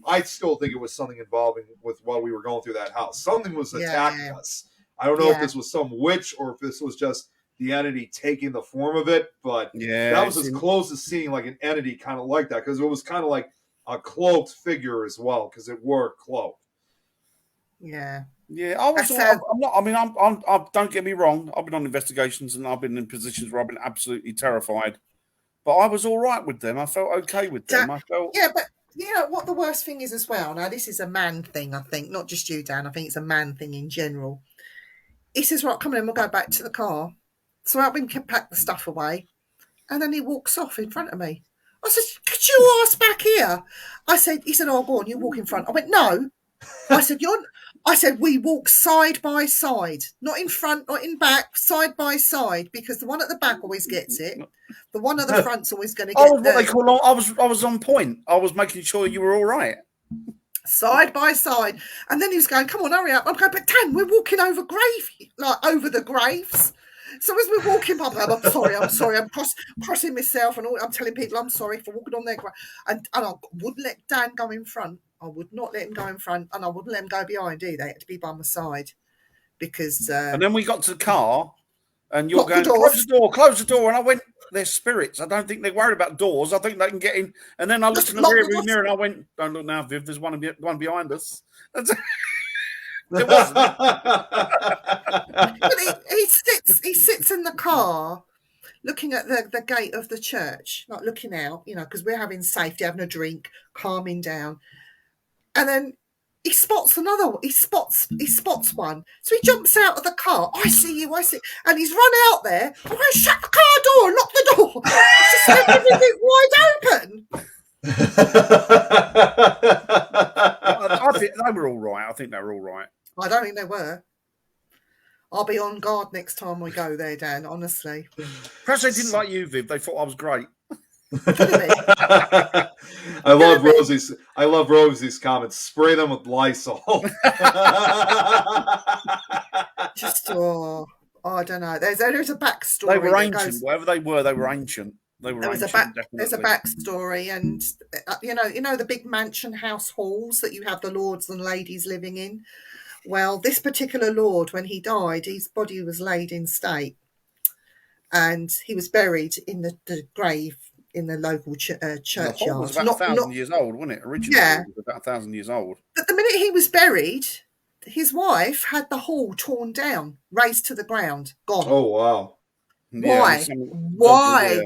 I still think it was something involving with while we were going through that house. Something was attacking us. I don't know if this was some witch or if this was just the entity taking the form of it, but that was as close as seeing like an entity kind of like that, because it was kind of like a cloaked figure as well, because it wore a cloak. Yeah. Yeah, I'm not. I mean, don't get me wrong. I've been on investigations and I've been in positions where I've been absolutely terrified, but I was all right with them. I felt okay with them. Yeah, but you know what the worst thing is as well. Now, this is a man thing, I think, not just you, Dan. I think it's a man thing in general. He says, "Right, come on, we'll go back to the car." So I went and pack the stuff away, and then he walks off in front of me. I said, "Could you ask back here?" He said, "Oh, go on, you walk in front." I went, "No." I said, we walk side by side, not in front, not in back, side by side, because the one at the back always gets it. The one at the front's always going to get it. What they call. I was on point. I was making sure you were all right. Side by side, and then he was going, "Come on, hurry up!" I'm going, "But Dan, we're walking over over the graves." So as we're walking by, I'm sorry, I'm crossing myself, and I'm telling people I'm sorry for walking on their grave, and I wouldn't let Dan go in front. I would not let him go in front, and I wouldn't let him go behind either. He had to be by my side, because. And then we got to the car, and you're going, close the door, and I went, "They're spirits. I don't think they're worried about doors. I think they can get in." And then I looked in the rearview mirror, and I went, "Don't look now, Viv. There's one behind us." There wasn't. But he sits in the car looking at the gate of the church, like looking out, you know, because we're having safety, having a drink, calming down. And then he spots another one. He spots one. So he jumps out of the car. I see you, I see. And he's run out there. I'm going to shut the car door and lock the door. Just left everything wide open. I think they were all right. I think they were all right. I don't think they were. I'll be on guard next time we go there, Dan, honestly. Perhaps they didn't like you, Viv. They thought I was great. I love Rosie's comments. Spray them with Lysol. Just I don't know. There's a backstory. They were ancient. Whatever they were ancient. They were there's ancient. There's a backstory, and you know the big mansion house halls that you have the lords and ladies living in. Well, this particular lord, when he died, his body was laid in state, and he was buried in the grave in the local churchyard. The hall was about 1,000 years old, wasn't it? Originally, it was about 1,000 years old. But the minute he was buried, his wife had the hall torn down, razed to the ground, gone. Oh, wow. Why? Yeah, Why?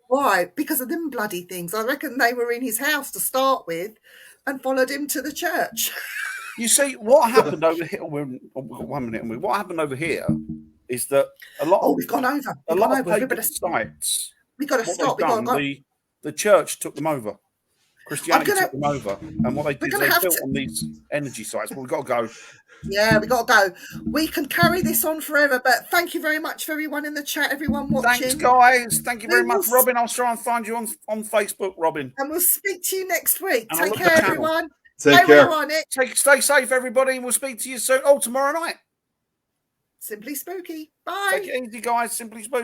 Why? Because of them bloody things. I reckon they were in his house to start with and followed him to the church. You see, what happened over here? One minute. What happened over here is that a lot of we've gone over. A lot of pagan sites. We got to stop. The church took them over. Christianity took them over, and what they did is they built on these energy sites. Well, we've got to go. Yeah, we got to go. We can carry this on forever, but thank you very much for everyone in the chat, everyone watching. Thanks, guys. Thank you very much, Robin. I'll try and find you on Facebook, Robin. And we'll speak to you next week. And Take care, everyone. Take care. Stay safe, everybody, and we'll speak to you soon. Tomorrow night. Simply Spooky. Bye. Take it easy, guys. Simply Spooky.